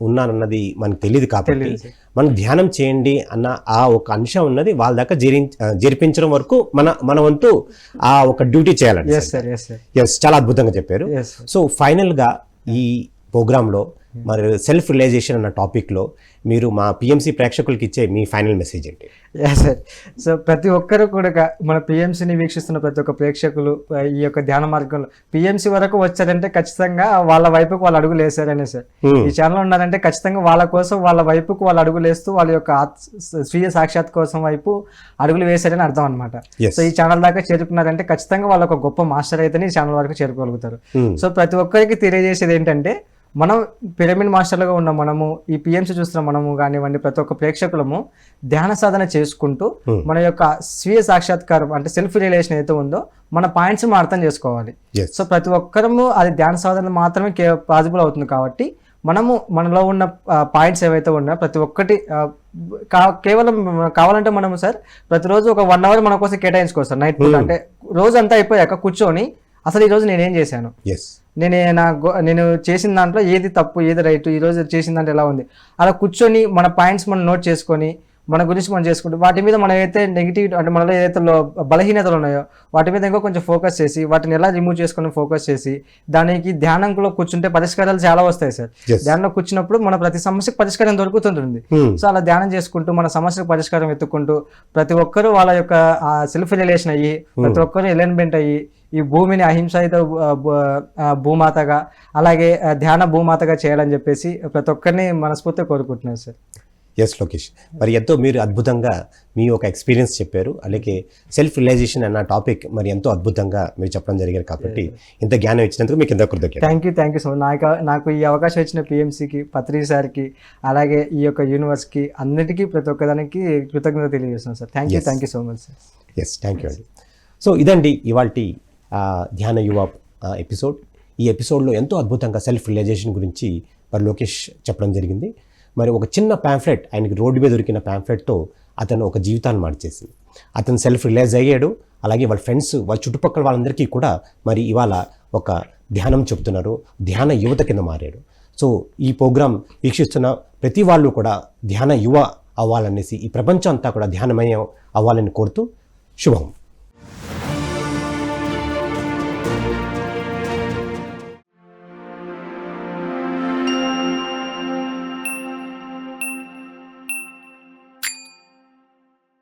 ఉన్నారన్నది మనకు తెలియదు కాబట్టి మనం ధ్యానం చేయండి అన్న ఆ ఒక అంశం ఉన్నది వాళ్ళ దాకా జరిపించడం వరకు మన వంతు ఆ ఒక డ్యూటీ చేయాలండి. చాలా అద్భుతంగా చెప్పారు. సో ఫైనల్ గా ఈ ప్రోగ్రాంలో మరి సెల్ఫ్ రియలైజేషన్ అన్న టాపిక్లో మీరు మా పిఎంసి ప్రేక్షకులకి ఇచ్చే మీ ఫైనల్ మెసేజ్ ఏంటి? సార్, సో ప్రతి ఒక్కరు కూడా మన పిఎంసిని వీక్షిస్తున్న ప్రతి ఒక్క ప్రేక్షకులు ఈ యొక్క ధ్యాన మార్గంలో పిఎంసి వరకు వచ్చారంటే ఖచ్చితంగా వాళ్ళ వైపుకు వాళ్ళు అడుగులు వేసారనే సార్. ఈ ఛానల్ ఉన్నారంటే ఖచ్చితంగా వాళ్ళ కోసం వాళ్ళ వైపుకు వాళ్ళు అడుగులు వేస్తూ వాళ్ళ యొక్క స్వీయ సాక్షాత్ కోసం వైపు అడుగులు వేశారని అర్థం అనమాట. సో ఈ ఛానల్ దాకా చేరుకున్నారంటే ఖచ్చితంగా వాళ్ళు ఒక గొప్ప మాస్టర్ అయితేనే ఈ ఛానల్ వరకు చేరుకోగలుగుతారు. సో ప్రతి ఒక్కరికి తెలియజేసేది ఏంటంటే, మనం పిరమిడ్ మాస్టర్లుగా ఉన్న మనము, ఈ పిఎంసి చూస్తున్న మనము కానివ్వండి, ప్రతి ఒక్క ప్రేక్షకులము ధ్యాన సాధన చేసుకుంటూ మన యొక్క స్వీయ సాక్షాత్కారం అంటే సెల్ఫ్ రియలైజేషన్ ఏదైతే ఉందో మన పాయింట్స్ మనం అర్థం చేసుకోవాలి. సో ప్రతి ఒక్కరము అది ధ్యాన సాధన మాత్రమే పాసిబుల్ అవుతుంది కాబట్టి మనము మనలో ఉన్న పాయింట్స్ ఏవైతే ఉన్నాయో ప్రతి ఒక్కటి కేవలం కావాలంటే మనము సార్ ప్రతిరోజు ఒక 1 hour మన కోసం కేటాయించుకోవచ్చు సార్. నైట్ పూట అంటే రోజు అంతా అయిపోయాక కూర్చొని అసలు ఈ రోజు నేనేం చేశాను, నేను చేసిన దాంట్లో ఏది తప్పు ఏది రైట్, ఈ రోజు చేసిన దాంట్లో ఎలా ఉంది, అలా కూర్చొని మన పాయింట్స్ మనం నోట్ చేసుకొని మన గురించి మనం చేసుకుంటూ వాటి మీద మనం ఏదైతే నెగిటివ్ అంటే మనలో ఏదైతే బలహీనతలు ఉన్నాయో వాటి మీద ఇంకా కొంచెం ఫోకస్ చేసి వాటిని ఎలా రిమూవ్ చేసుకుని ఫోకస్ చేసి దానికి ధ్యానంలో కూర్చుంటే పరిష్కారాలు చాలా వస్తాయి సార్. ధ్యానంలో కూర్చున్నప్పుడు మన ప్రతి సమస్యకు పరిష్కారం దొరుకుతుంటుంది. సో అలా ధ్యానం చేసుకుంటూ మన సమస్యకు పరిష్కారం వెతుక్కుంటూ ప్రతి ఒక్కరూ వాళ్ళ యొక్క సెల్ఫ్ రిలేషన్ అయ్యి ప్రతి ఒక్కరు ఎలైన్మెంట్ అయ్యి ఈ భూమిని అహింసాయుత భూమాతగా అలాగే ధ్యాన భూమాతగా చేయాలని చెప్పేసి ప్రతి ఒక్కరిని మనస్ఫూర్తిగా కోరుకుంటున్నాను సార్. ఎస్ లోకేష్, మరి ఎంతో మీరు అద్భుతంగా మీ ఒక ఎక్స్పీరియన్స్ చెప్పారు, అలాగే సెల్ఫ్ రియలైజేషన్ అన్న టాపిక్ మరి ఎంతో అద్భుతంగా మీరు చెప్పడం జరిగారు కాబట్టి ఇంత జ్ఞానం ఇచ్చినందుకు మీకు ఎంతో కృతజ్ఞతలు. Thank you so much. నాకు ఈ అవకాశం ఇచ్చిన పిఎంసికి, పత్రి సార్కి, అలాగే ఈ యొక్క యూనివర్స్కి అన్నిటికీ ప్రతి ఒక్కదానికి కృతజ్ఞత తెలియజేస్తున్నాను sir. Thank you so much sir. Yes, thank you అండి. సో ఇదండి ఇవాల్టి ధ్యాన యువ ఎపిసోడ్. ఈ ఎపిసోడ్లో ఎంతో అద్భుతంగా సెల్ఫ్ రియలైజేషన్ గురించి మరి లోకేష్ చెప్పడం జరిగింది. మరి ఒక చిన్న ప్యాంఫ్లెట్, ఆయనకి రోడ్డు మీద దొరికిన ప్యాంఫ్లెట్తో అతను ఒక జీవితాన్ని మార్చేసింది. అతను సెల్ఫ్ రిలైజ్ అయ్యాడు. అలాగే వాళ్ళ ఫ్రెండ్స్, వాళ్ళ చుట్టుపక్కల వాళ్ళందరికీ కూడా మరి ఇవాళ ఒక ధ్యానం చెప్తున్నారు, ధ్యాన యువత కింద మారాడు. సో ఈ ప్రోగ్రాం వీక్షిస్తున్న ప్రతి వాళ్ళు కూడా ధ్యాన యువ అవ్వాలనేసి, ఈ ప్రపంచం అంతా కూడా ధ్యానమయం అవ్వాలని కోరుతూ శుభం.